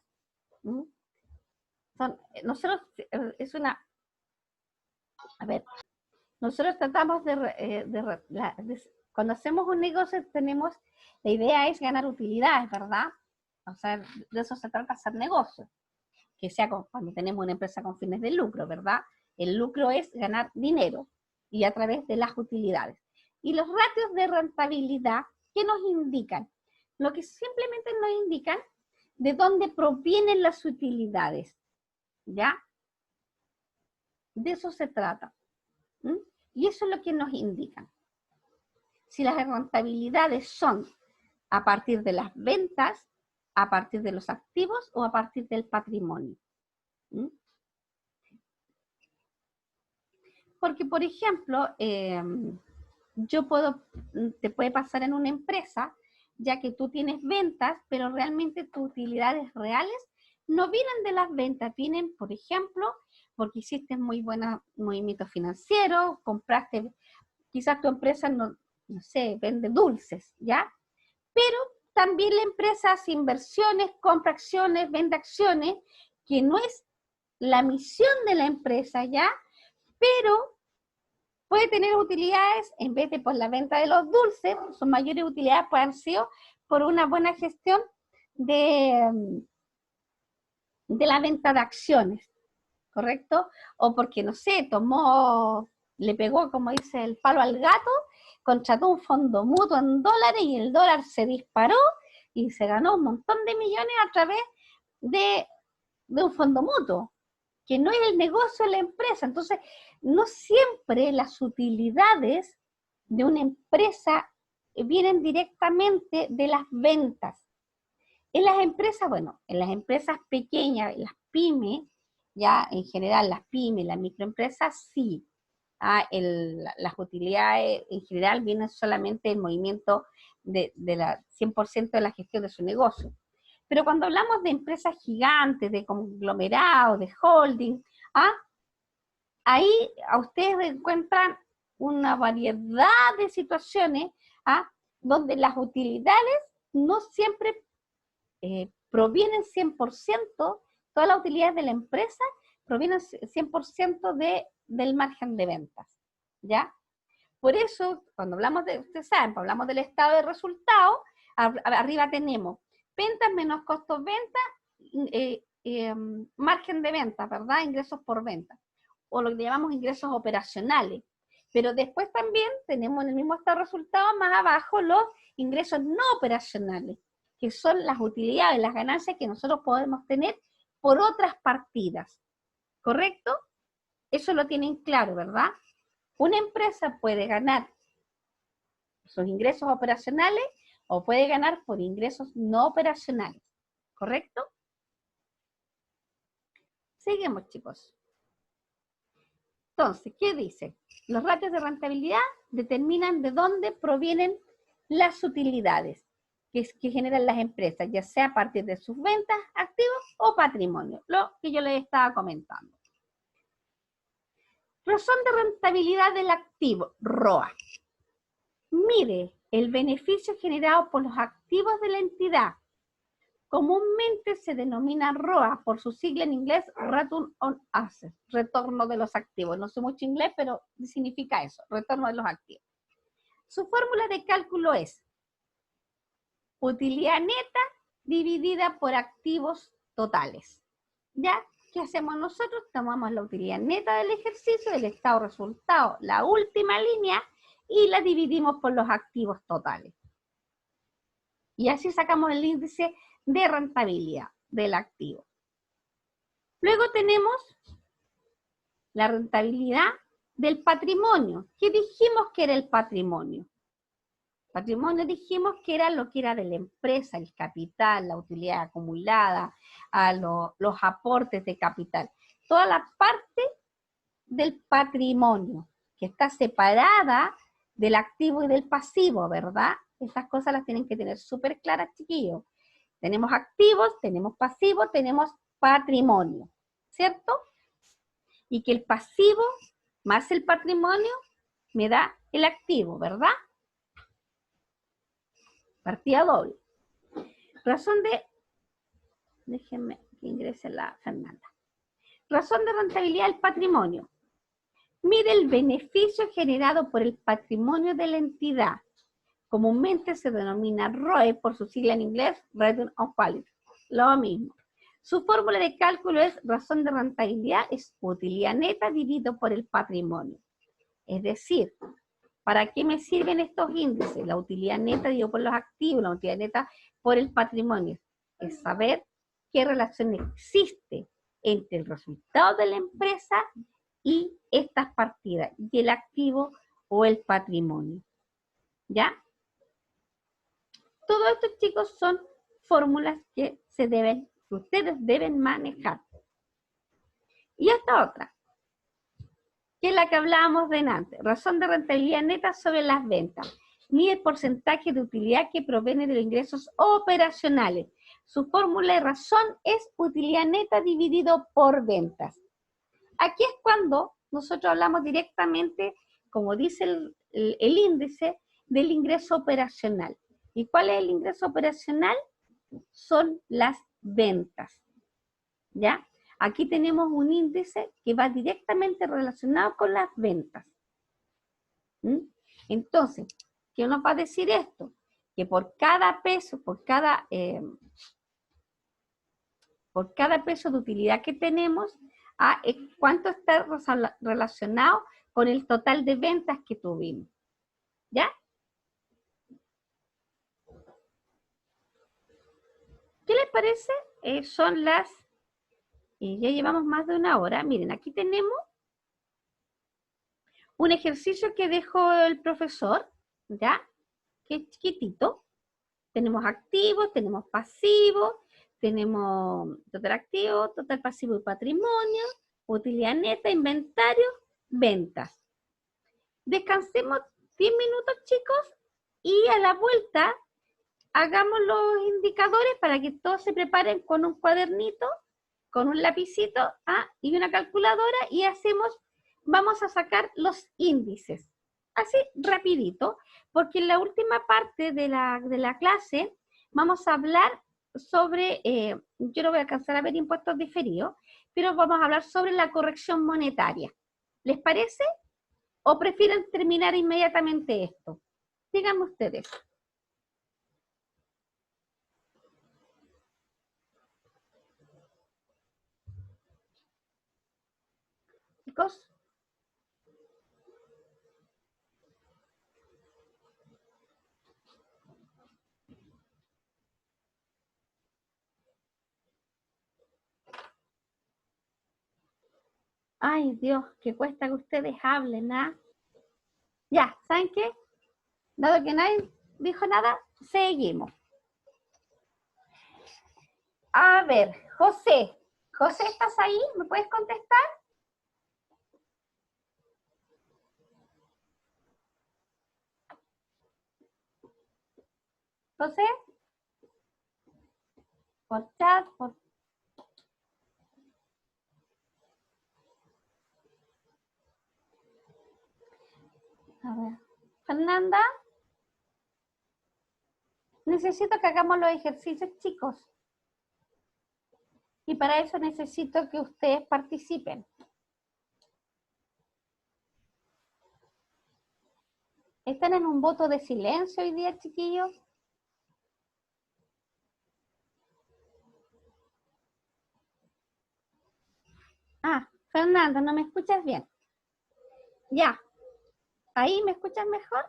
Nosotros, es una... A ver, nosotros tratamos cuando hacemos un negocio tenemos, la idea es ganar utilidades, ¿verdad? O sea, de eso se trata hacer negocio. Que sea cuando tenemos una empresa con fines de lucro, ¿verdad? El lucro es ganar dinero y a través de las utilidades. Y los ratios de rentabilidad, ¿qué nos indican? Lo que simplemente nos indican de dónde provienen las utilidades, ¿ya? De eso se trata. Y eso es lo que nos indican. Si las rentabilidades son a partir de las ventas, a partir de los activos o a partir del patrimonio. Porque, por ejemplo, te puede pasar en una empresa, ya que tú tienes ventas, pero realmente tus utilidades reales no vienen de las ventas, vienen, por ejemplo, porque hiciste muy buenos movimientos financieros, compraste, quizás tu empresa, no sé, vende dulces, ¿ya? Pero también la empresa hace inversiones, compra acciones, vende acciones, que no es la misión de la empresa, ¿ya? Pero puede tener utilidades, en vez de por la venta de los dulces, sus mayores utilidades pueden haber sido por una buena gestión de la venta de acciones, ¿correcto? O porque, no sé, le pegó, como dice, el palo al gato, contrató un fondo mutuo en dólares y el dólar se disparó y se ganó un montón de millones a través de un fondo mutuo, que no es el negocio de la empresa. Entonces, no siempre las utilidades de una empresa vienen directamente de las ventas. En las empresas, bueno, en las empresas pequeñas, las pymes, ya en general las pymes, las microempresas, sí. Las utilidades en general vienen solamente del movimiento de la 100% de la gestión de su negocio. Pero cuando hablamos de empresas gigantes, de conglomerados, de holding, ahí a ustedes encuentran una variedad de situaciones donde las utilidades no siempre provienen 100%, todas las utilidades de la empresa provienen 100% del margen de ventas, ¿ya? Por eso, cuando hablamos ustedes saben, hablamos del estado de resultados, arriba tenemos ventas menos costos ventas, margen de ventas, ¿verdad? Ingresos por venta, o lo que llamamos ingresos operacionales. Pero después también tenemos en el mismo estado de resultados, más abajo, los ingresos no operacionales, que son las utilidades, las ganancias que nosotros podemos tener por otras partidas. ¿Correcto? Eso lo tienen claro, ¿verdad? Una empresa puede ganar sus ingresos operacionales o puede ganar por ingresos no operacionales. ¿Correcto? Seguimos, chicos. Entonces, ¿qué dice? Los ratios de rentabilidad determinan de dónde provienen las utilidades que generan las empresas, ya sea a partir de sus ventas, activos o patrimonio, lo que yo les estaba comentando. Razón de rentabilidad del activo, ROA. Mire el beneficio generado por los activos de la entidad Comúnmente se denomina ROA por su sigla en inglés, Return on Assets, retorno de los activos. No sé mucho inglés, pero significa eso, retorno de los activos. Su fórmula de cálculo es utilidad neta dividida por activos totales. ¿Ya? ¿Qué hacemos nosotros? Tomamos la utilidad neta del ejercicio, del estado resultado, la última línea, y la dividimos por los activos totales. Y así sacamos el índice de rentabilidad del activo. Luego tenemos la rentabilidad del patrimonio. ¿Qué dijimos que era el patrimonio? Patrimonio dijimos que era lo que era de la empresa, el capital, la utilidad acumulada, los aportes de capital. Toda la parte del patrimonio, que está separada del activo y del pasivo, ¿verdad? Estas cosas las tienen que tener súper claras, chiquillos. Tenemos activos, tenemos pasivos, tenemos patrimonio, ¿cierto? Y que el pasivo más el patrimonio me da el activo, ¿verdad? Partida doble. Razón de... Déjenme que ingrese la Fernanda. Razón de rentabilidad del patrimonio. Mide el beneficio generado por el patrimonio de la entidad. Comúnmente se denomina ROE por su sigla en inglés, Return on Equity. Lo mismo. Su fórmula de cálculo es razón de rentabilidad, es utilidad neta dividido por el patrimonio. Es decir, ¿para qué me sirven estos índices? La utilidad neta dividido por los activos, la utilidad neta por el patrimonio. Es saber qué relación existe entre el resultado de la empresa y estas partidas, y el activo o el patrimonio. ¿Ya? Todo esto, chicos, son fórmulas que ustedes deben manejar. Y esta otra, que es la que hablábamos de antes, razón de rentabilidad neta sobre las ventas. Mide el porcentaje de utilidad que proviene de los ingresos operacionales. Su fórmula de razón es utilidad neta dividido por ventas. Aquí es cuando nosotros hablamos directamente, como dice el índice, del ingreso operacional. ¿Y cuál es el ingreso operacional? Son las ventas. ¿Ya? Aquí tenemos un índice que va directamente relacionado con las ventas. Entonces, ¿qué nos va a decir esto? Que por cada peso, por cada peso de utilidad que tenemos, ¿cuánto está relacionado con el total de ventas que tuvimos? ¿Ya? ¿Qué les parece? Son las... ya llevamos más de una hora. Miren, aquí tenemos un ejercicio que dejó el profesor, ¿ya? Que es chiquitito. Tenemos activos, tenemos pasivos, tenemos total activo, total pasivo y patrimonio, utilidad neta, inventario, ventas. Descansemos 10 minutos, chicos, y a la vuelta hagamos los indicadores para que todos se preparen con un cuadernito, con un lapicito y una calculadora, y vamos a sacar los índices. Así, rapidito, porque en la última parte de la clase vamos a hablar sobre, yo no voy a alcanzar a ver impuestos diferidos, pero vamos a hablar sobre la corrección monetaria. ¿Les parece? ¿O prefieren terminar inmediatamente esto? Díganme ustedes. Chicos. Ay, Dios, que cuesta que ustedes hablen, ¿ah? Ya, ¿saben qué? Dado que nadie dijo nada, seguimos. A ver, José. José, ¿estás ahí? ¿Me puedes contestar? José. Por chat, por... A ver. Fernanda. Necesito que hagamos los ejercicios, chicos. Y para eso necesito que ustedes participen. ¿Están en un voto de silencio hoy día, chiquillos? Ah, Fernando, ¿no me escuchas bien? Ya. ¿Ahí me escuchas mejor?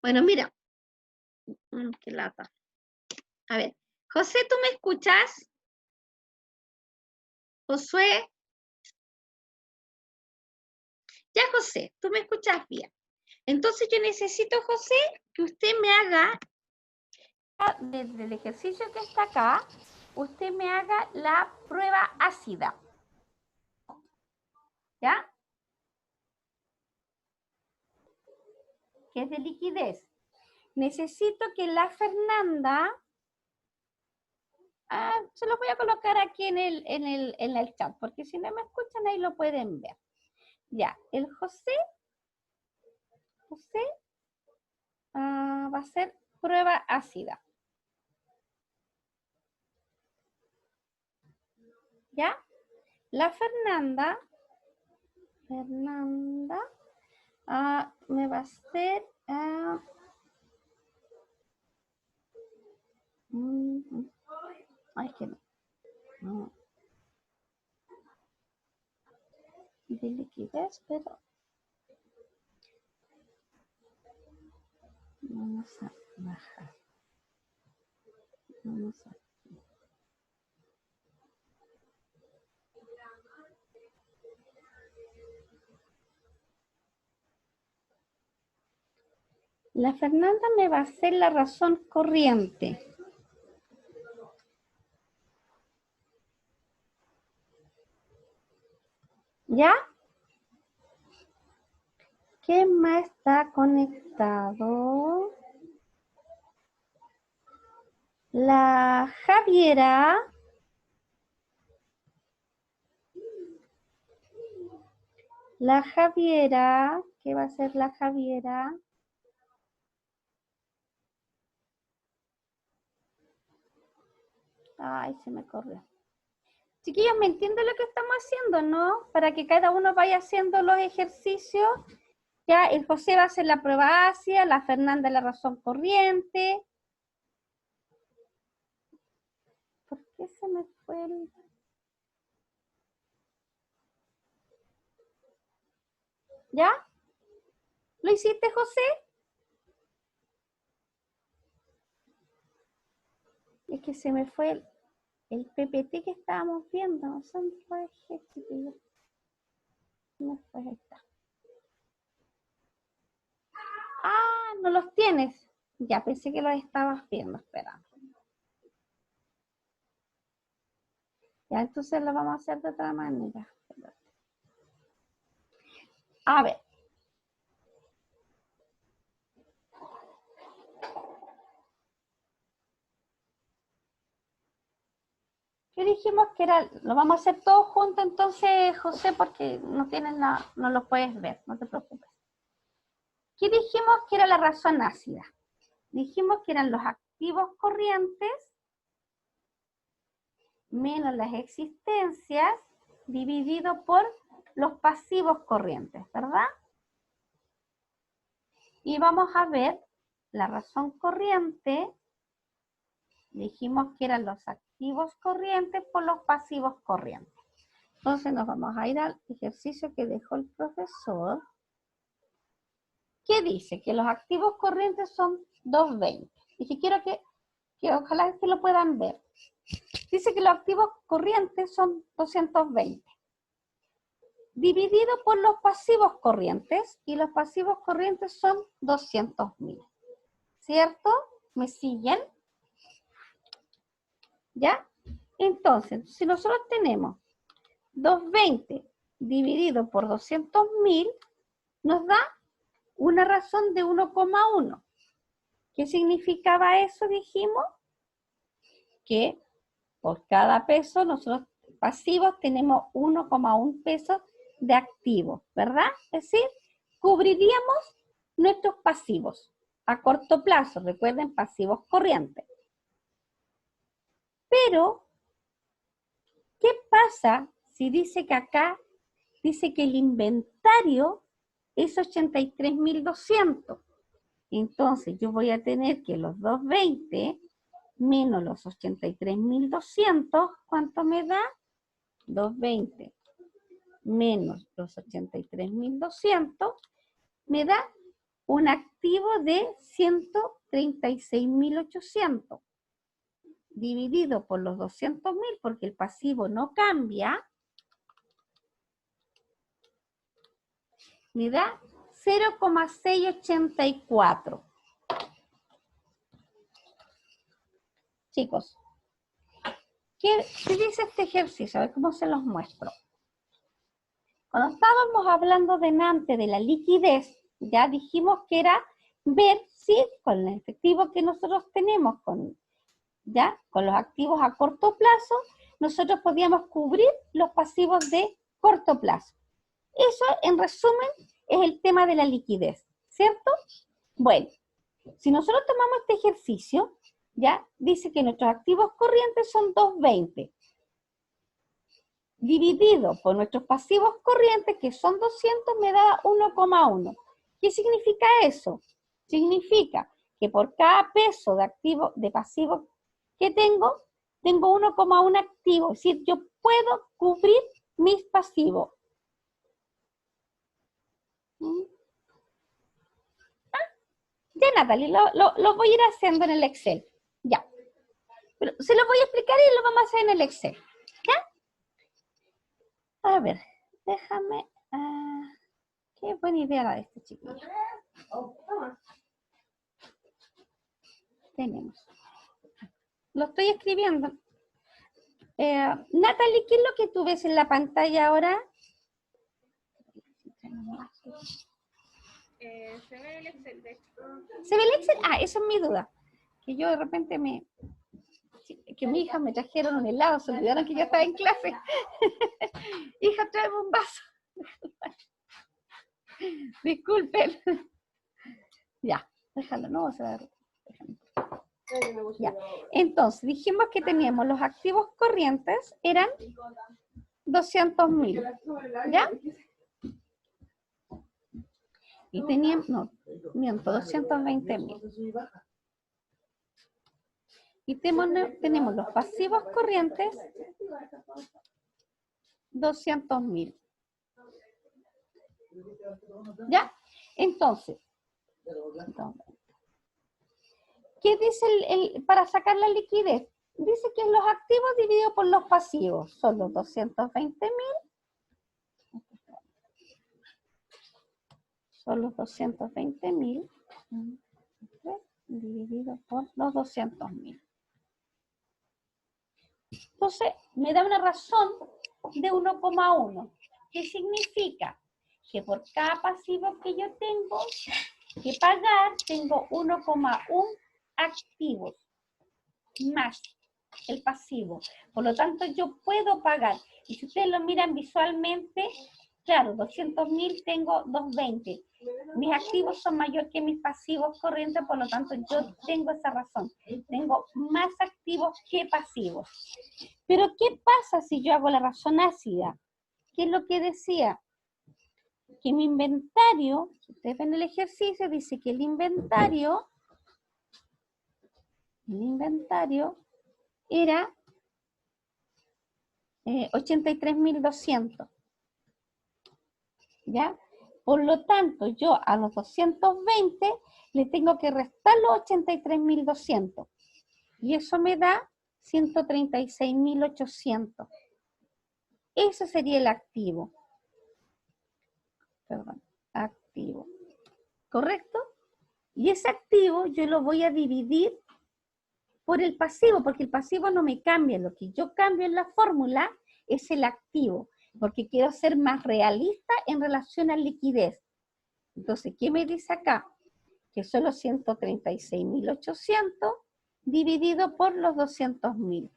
Bueno, mira. Qué lata. A ver, José, ¿tú me escuchas? Josué. Ya, José, tú me escuchas bien. Entonces yo necesito, José, que usted me haga, desde el ejercicio que está acá, usted me haga la prueba ácida. ¿Ya? Que es de liquidez. Necesito que la Fernanda, se lo voy a colocar aquí en el chat, porque si no me escuchan ahí lo pueden ver. Ya, el José va a ser prueba ácida. ¿Ya? La Fernanda me va a hacer... ay, que no. De liquidez, pero... Vamos a bajar. Vamos a... La Fernanda me va a hacer la razón corriente. ¿Ya? ¿Quién más está conectado? La Javiera. La Javiera. ¿Qué va a hacer la Javiera? Ay, se me corrió. Chiquillos, ¿me entienden lo que estamos haciendo, no? Para que cada uno vaya haciendo los ejercicios. Ya, el José va a hacer la prueba ácida, la Fernanda la razón corriente. ¿Por qué se me fue el...? ¿Ya? ¿Lo hiciste, José? Es que se me fue el PPT que estábamos viendo. No sé dónde lo dejé, chiquillos. No, pues ahí está. Ah, no los tienes. Ya, pensé que los estabas viendo, espera. Ya, entonces lo vamos a hacer de otra manera. A ver. ¿Qué dijimos que era? Lo vamos a hacer todos juntos entonces, José, porque no tienes no lo puedes ver, no te preocupes. ¿Qué dijimos que era la razón ácida? Dijimos que eran los activos corrientes menos las existencias dividido por los pasivos corrientes, ¿verdad? Y vamos a ver la razón corriente. Dijimos que eran los activos corrientes por los pasivos corrientes. Entonces nos vamos a ir al ejercicio que dejó el profesor. ¿Qué dice? Que los activos corrientes son 220. Y que quiero que ojalá que lo puedan ver. Dice que los activos corrientes son 220. Dividido por los pasivos corrientes. Y los pasivos corrientes son 200.000. ¿Cierto? ¿Me siguen? ¿Ya? Entonces, si nosotros tenemos 220 dividido por 200.000, nos da una razón de 1,1. ¿Qué significaba eso? Dijimos que por cada peso nosotros pasivos tenemos 1,1 pesos de activos, ¿verdad? Es decir, cubriríamos nuestros pasivos a corto plazo. Recuerden, pasivos corrientes. Pero, ¿qué pasa si dice que acá dice que el inventario es 83.200? Entonces yo voy a tener que los 220 menos los 83.200, ¿cuánto me da? 220 menos los 83.200 me da un activo de 136.800 dividido por los 200.000, porque el pasivo no cambia, me da 0,684. Chicos, ¿qué dice este ejercicio? A ver cómo se los muestro. Cuando estábamos hablando delante de la liquidez, ya dijimos que era ver si con el efectivo que nosotros tenemos, con los activos a corto plazo, nosotros podíamos cubrir los pasivos de corto plazo. Eso, en resumen, es el tema de la liquidez, ¿cierto? Bueno, si nosotros tomamos este ejercicio, ya dice que nuestros activos corrientes son 220, dividido por nuestros pasivos corrientes, que son 200, me da 1,1. ¿Qué significa eso? Significa que por cada peso de pasivo que tengo 1,1 activo. Es decir, yo puedo cubrir mis pasivos. Ya, Natalie, lo voy a ir haciendo en el Excel. Ya. Pero se lo voy a explicar y lo vamos a hacer en el Excel. ¿Ya? A ver, déjame... qué buena idea la de este chiquillo. Tenemos. Lo estoy escribiendo. Natalie, ¿qué es lo que tú ves en la pantalla ahora? Se ve el Excel, de hecho. ¿Se ve el Excel? Ah, esa es mi duda. Que yo de repente que mi hija me trajeron un helado, se olvidaron que yo estaba en clase. Hija, tráeme un vaso. Disculpen. Ya, déjalo, no se va a ver. Ya. Entonces, dijimos que teníamos los activos corrientes, eran 200.000. ¿Ya? Y teníamos, no, miento, 220.000. Y tenemos los pasivos corrientes, 200.000. ¿Ya? Entonces, ¿qué dice para sacar la liquidez? Dice que los activos divididos por los pasivos son los 220.000. Son los 220.000 dividido por los 200.000. Entonces, me da una razón de 1,1. ¿Qué significa? Que por cada pasivo que yo tengo que pagar, tengo 1,1 activos más el pasivo. Por lo tanto, yo puedo pagar. Y si ustedes lo miran visualmente, claro, 200.000 tengo 220. Mis activos son mayores que mis pasivos corrientes, por lo tanto, yo tengo esa razón. Tengo más activos que pasivos. Pero, ¿qué pasa si yo hago la razón ácida? ¿Qué es lo que decía? Que mi inventario, si ustedes ven el ejercicio, dice que el inventario era 83.200. ¿Ya? Por lo tanto, yo a los 220 le tengo que restar los 83.200. Y eso me da 136.800. Ese sería el activo. Perdón, activo. ¿Correcto? Y ese activo yo lo voy a dividir por el pasivo, porque el pasivo no me cambia. Lo que yo cambio en la fórmula es el activo, porque quiero ser más realista en relación a liquidez. Entonces, ¿qué me dice acá? Que son los 136.800 dividido por los 200.000.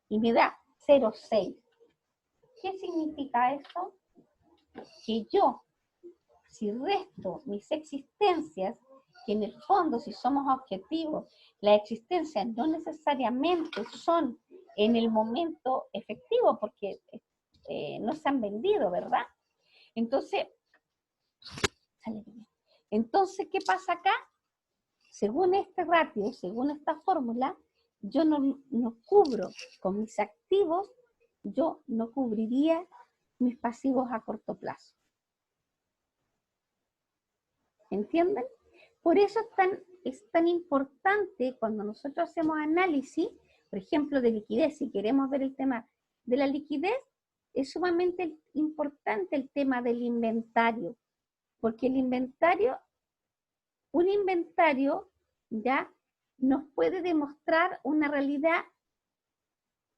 Y me da 0,6. ¿Qué significa eso? Que yo, si resto mis existencias, que en el fondo, si somos objetivos, las existencias no necesariamente son en el momento efectivo, porque no se han vendido, ¿verdad? Entonces, ¿qué pasa acá? Según este ratio, según esta fórmula, yo no cubro con mis activos, yo no cubriría mis pasivos a corto plazo. ¿Entienden? Por eso es tan importante cuando nosotros hacemos análisis, por ejemplo, de liquidez, si queremos ver el tema de la liquidez, es sumamente importante el tema del inventario, porque un inventario ya nos puede demostrar una realidad,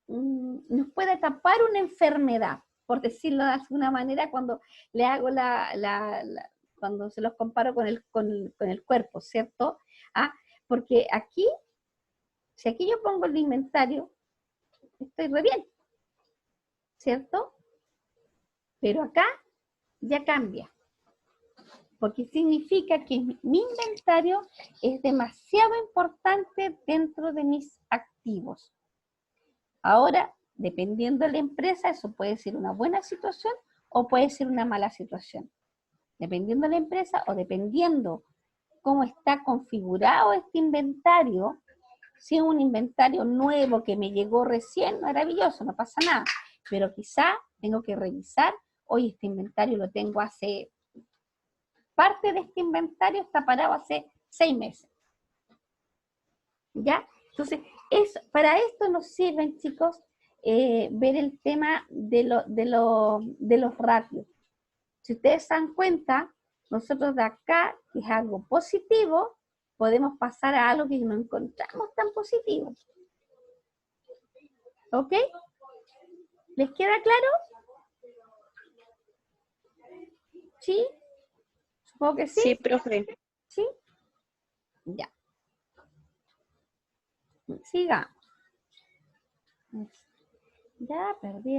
nos puede tapar una enfermedad, por decirlo de alguna manera, cuando le hago cuando se los comparo con el cuerpo, ¿cierto? Porque aquí, si aquí yo pongo el inventario, estoy re bien, ¿cierto? Pero acá ya cambia, porque significa que mi inventario es demasiado importante dentro de mis activos. Ahora, dependiendo de la empresa, eso puede ser una buena situación o puede ser una mala situación. Dependiendo de la empresa o dependiendo cómo está configurado este inventario, si es un inventario nuevo que me llegó recién, maravilloso, no pasa nada. Pero quizá tengo que revisar, hoy este inventario lo tengo parte de este inventario está parado hace 6 meses. ¿Ya? Entonces, para esto nos sirven, chicos, ver el tema de los ratios. Si ustedes se dan cuenta, nosotros de acá, que es algo positivo, podemos pasar a algo que no encontramos tan positivo. ¿Ok? ¿Les queda claro? ¿Sí? Supongo que sí. Sí, profe. ¿Sí? Ya. Sigamos. Ya perdí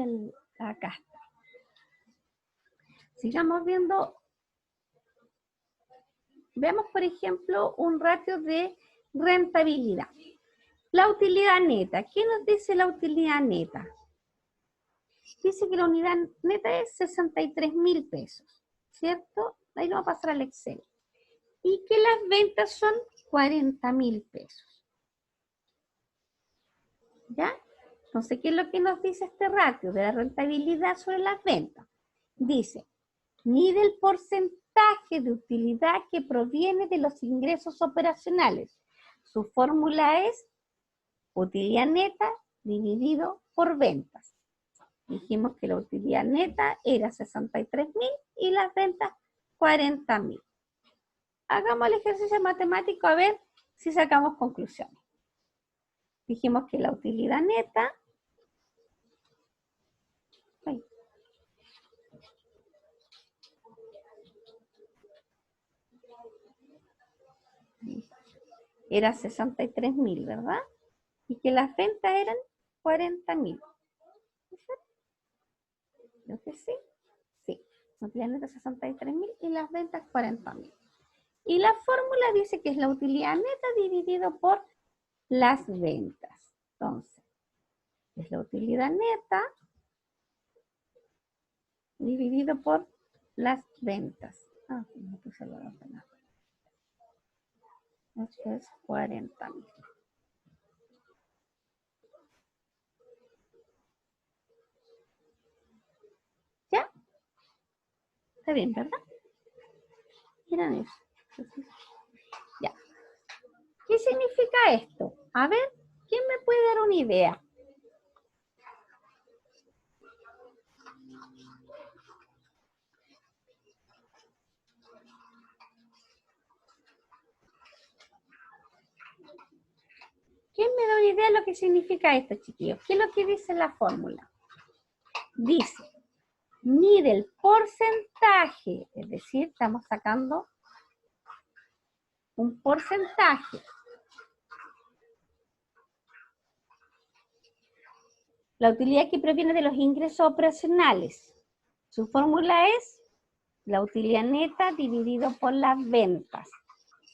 acá está. Sigamos viendo. Veamos, por ejemplo, un ratio de rentabilidad. La utilidad neta. ¿Qué nos dice la utilidad neta? Dice que la unidad neta es 63.000 pesos, ¿cierto? Ahí lo va a pasar al Excel. Y que las ventas son 40.000 pesos. ¿Ya? Entonces, ¿qué es lo que nos dice este ratio de la rentabilidad sobre las ventas? Dice, mide el porcentaje de utilidad que proviene de los ingresos operacionales. Su fórmula es utilidad neta dividido por ventas. Dijimos que la utilidad neta era 63.000 y las ventas 40.000. Hagamos el ejercicio matemático a ver si sacamos conclusiones. Dijimos que la utilidad neta era 63.000, ¿verdad? Y que las ventas eran 40.000. Creo que sí. Sí. La utilidad neta 63.000 y las ventas 40.000. Y la fórmula dice que es la utilidad neta dividido por las ventas. Entonces, es la utilidad neta dividido por las ventas. No puse el valor penal. Esto es 40.000. ¿Ya? Está bien, ¿verdad? Miren eso. Entonces, ya. ¿Qué significa esto? A ver, ¿quién me puede dar una idea? ¿Quién me da una idea de lo que significa esto, chiquillos? ¿Qué es lo que dice la fórmula? Dice, mide el porcentaje, es decir, estamos sacando un porcentaje. La utilidad que proviene de los ingresos operacionales. Su fórmula es La utilidad neta dividido por las ventas.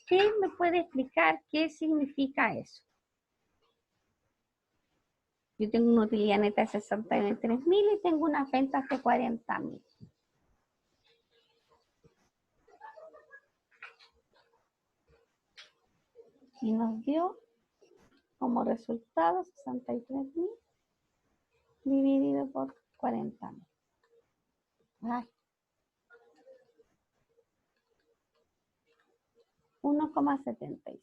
¿Quién me puede explicar qué significa eso? Yo tengo una utilidad neta de 63.000 y tengo unas ventas de 40.000. Y nos dio como resultado 63.000 dividido por 40.000. Ay. 1,75.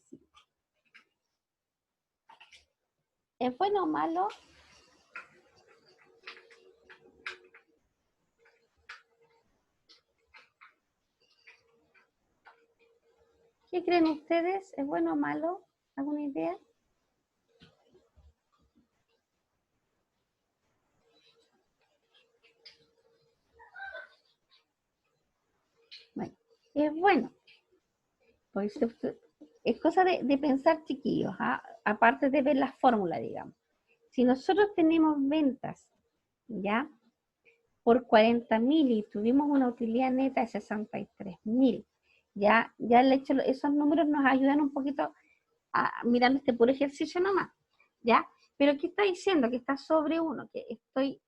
¿Es bueno o malo? ¿Qué creen ustedes? ¿Es bueno o malo? ¿Alguna idea? Bueno, es bueno. Pues es cosa de pensar, chiquillos, ¿ah? Aparte de ver la fórmula, digamos. Si nosotros tenemos ventas, ¿ya? Por 40.000 y tuvimos una utilidad neta de 63.000, ya el hecho, esos números nos ayudan un poquito a mirar este puro ejercicio nomás, ¿ya? Pero ¿qué está diciendo? Que está sobre 1, que estoy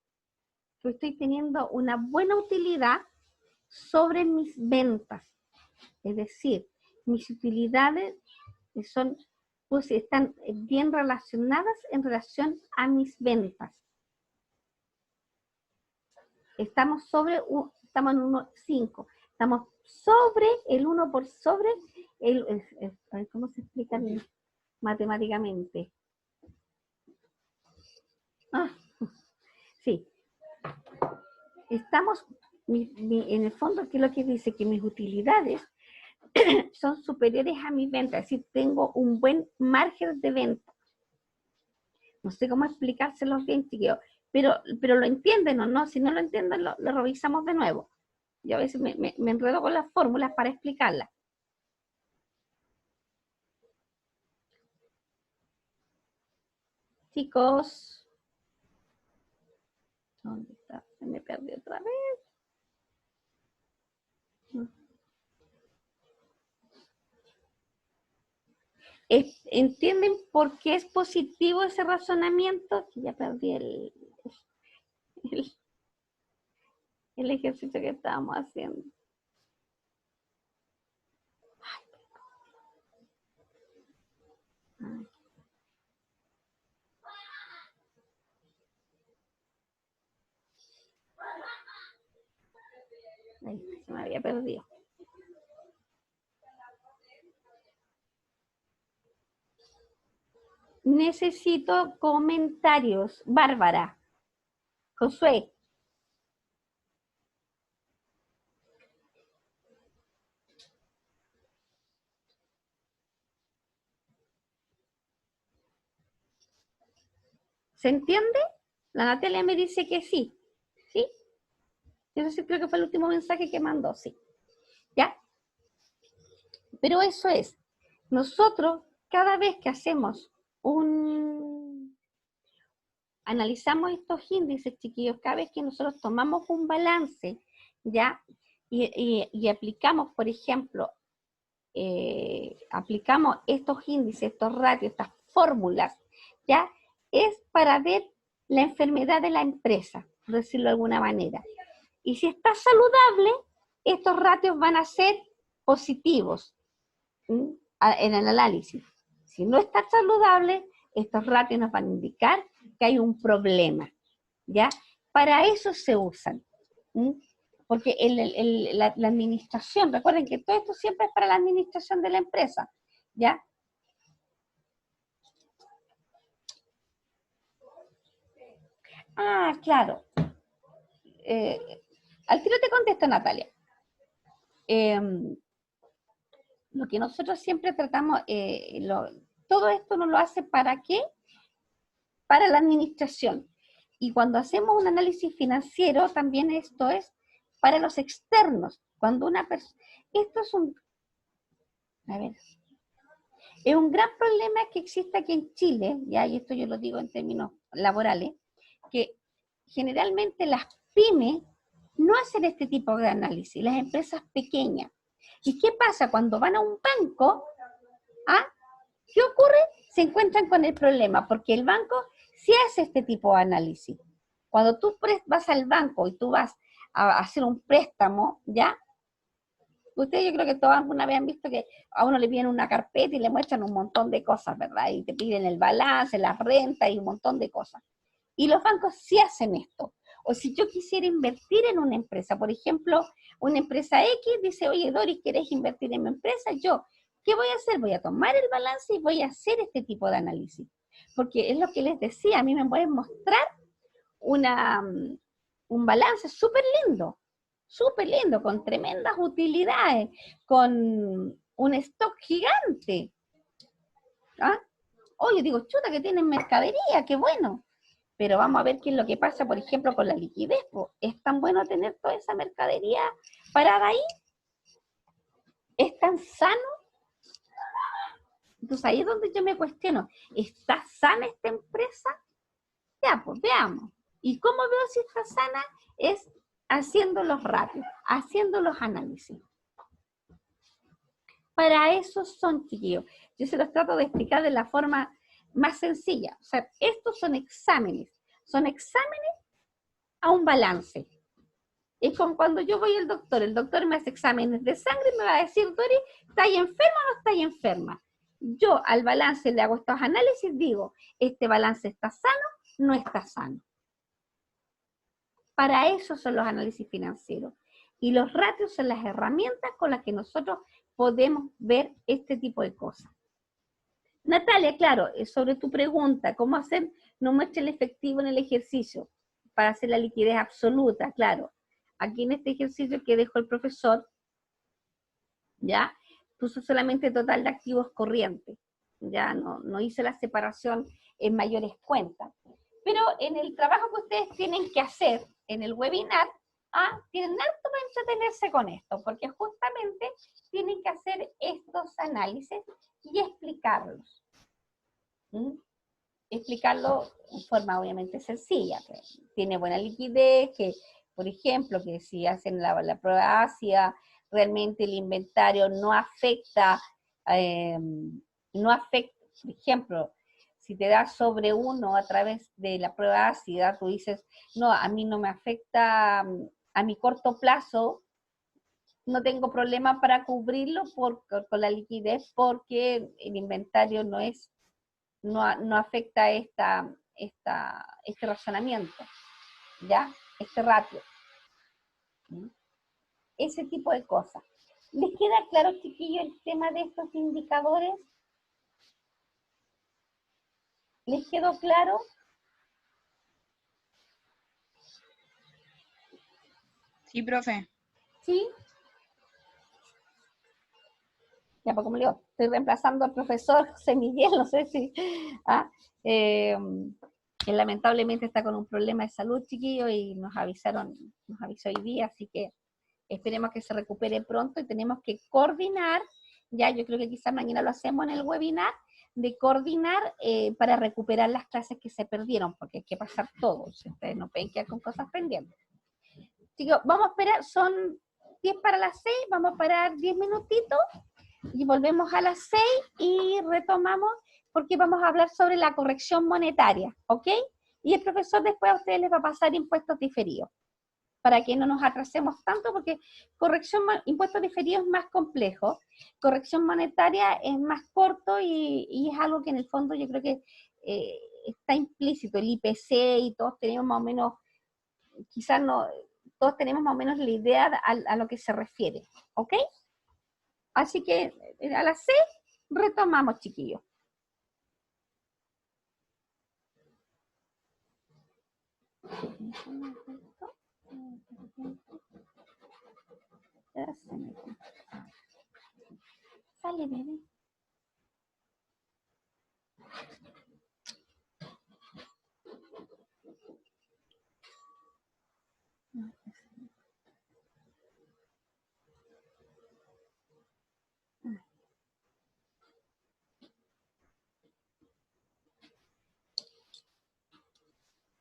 teniendo una buena utilidad sobre mis ventas. Es decir, mis utilidades son, pues, están bien relacionadas en relación a mis ventas. Estamos estamos en 1,5. Estamos sobre el 1 por sobre ¿cómo se explica matemáticamente? Sí. Estamos, en el fondo, ¿qué es lo que dice? Que mis utilidades son superiores a mis ventas, es decir, tengo un buen margen de venta. No sé cómo explicárselos bien, chiquillos, pero lo entienden o no. Si no lo entienden, lo revisamos de nuevo. Yo a veces me enredo con las fórmulas para explicarlas. Chicos, ¿dónde está? Se me perdió otra vez. ¿Entienden por qué es positivo ese razonamiento? Que ya perdí el ejercicio que estábamos haciendo. Ay, se me había perdido. Necesito comentarios. Bárbara. Josué. ¿Se entiende? La Natalia me dice que sí. ¿Sí? Yo creo que fue el último mensaje que mandó, sí. ¿Ya? Pero eso es. Nosotros, cada vez que hacemos analizamos estos índices, chiquillos, cada vez que nosotros tomamos un balance, ¿ya? Y aplicamos, por ejemplo, aplicamos estos índices, estos ratios, estas fórmulas, ¿ya? Es para ver la enfermedad de la empresa, por decirlo de alguna manera. Y si está saludable, estos ratios van a ser positivos en el análisis. Si no está saludable, estos ratios nos van a indicar que hay un problema, ¿ya? Para eso se usan. Porque la administración, recuerden que todo esto siempre es para la administración de la empresa, ¿ya? Ah, claro. Al tiro te contesto, Natalia. Lo que nosotros siempre tratamos, todo esto no lo hace ¿para qué? Para la administración. Y cuando hacemos un análisis financiero, también esto es para los externos. Cuando una persona... Esto es es un gran problema que existe aquí en Chile, ya, y esto yo lo digo en términos laborales, que generalmente las pymes no hacen este tipo de análisis, las empresas pequeñas. ¿Y qué pasa cuando van a un banco? ¿Ah? ¿Qué ocurre? Se encuentran con el problema, porque el banco sí hace este tipo de análisis. Cuando tú vas al banco y tú vas a hacer un préstamo, ¿ya? Ustedes yo creo que todos alguna vez han visto que a uno le piden una carpeta y le muestran un montón de cosas, ¿verdad? Y te piden el balance, las rentas y un montón de cosas. Y los bancos sí hacen esto. O si yo quisiera invertir en una empresa, por ejemplo, una empresa X dice, oye, Doris, ¿quieres invertir en mi empresa? Yo, ¿qué voy a hacer? Voy a tomar el balance y voy a hacer este tipo de análisis. Porque es lo que les decía, a mí me pueden mostrar un balance súper lindo, con tremendas utilidades, con un stock gigante. ¿Ah? Oye, digo, chuta, que tienen mercadería, qué bueno. Pero vamos a ver qué es lo que pasa, por ejemplo, con la liquidez. ¿Es tan bueno tener toda esa mercadería parada ahí? ¿Es tan sano? Entonces ahí es donde yo me cuestiono, ¿está sana esta empresa? Ya, pues veamos. ¿Y cómo veo si está sana? Es haciendo los ratios, haciendo los análisis. Para eso son, chiquillos. Yo se los trato de explicar de la forma más sencilla. O sea, estos son exámenes. Son exámenes a un balance. Es como cuando yo voy al doctor, el doctor me hace exámenes de sangre y me va a decir, Dori, ¿estáis enferma o no estáis enferma? Yo al balance le hago estos análisis, digo, ¿este balance está sano? No está sano. Para eso son los análisis financieros. Y los ratios son las herramientas con las que nosotros podemos ver este tipo de cosas. Natalia, claro, sobre tu pregunta, ¿cómo hacer? No muestra el efectivo en el ejercicio para hacer la liquidez absoluta, claro. Aquí en este ejercicio que dejó el profesor, ¿ya? Puso solamente total de activos corrientes, ya no hice la separación en mayores cuentas. Pero en el trabajo que ustedes tienen que hacer en el webinar, tienen harto para entretenerse con esto, porque justamente tienen que hacer estos análisis y explicarlos. Explicarlo en forma obviamente sencilla. Tiene buena liquidez, que por ejemplo, que si hacen la prueba ácida, realmente el inventario no afecta, por ejemplo, si te da sobre 1 a través de la prueba ácida, tú dices, no, a mí no me afecta a mi corto plazo, no tengo problema para cubrirlo con la liquidez porque el inventario no afecta este razonamiento, ¿ya? Este ratio. Ese tipo de cosas. ¿Les queda claro, chiquillos, el tema de estos indicadores? ¿Les quedó claro? Sí, profe. ¿Sí? Ya, pues como le digo, estoy reemplazando al profesor José Miguel, no sé si... él lamentablemente está con un problema de salud, chiquillo, y nos avisó hoy día, así que esperemos que se recupere pronto y tenemos que coordinar, ya yo creo que quizás mañana lo hacemos en el webinar, de coordinar para recuperar las clases que se perdieron, porque hay que pasar todo, si ustedes no pueden quedar con cosas pendientes. Chicos, vamos a esperar, son 10 para las 6, vamos a parar 10 minutitos y volvemos a las 6 y retomamos porque vamos a hablar sobre la corrección monetaria, ¿ok? Y el profesor después a ustedes les va a pasar impuestos diferidos, para que no nos atrasemos tanto, porque impuestos diferidos es más complejo, corrección monetaria es más corto y es algo que en el fondo yo creo que está implícito, el IPC y todos tenemos más o menos, quizás no, todos tenemos más o menos la idea a lo que se refiere, ¿ok? Así que a las 6 retomamos, chiquillos. Sale, bebé.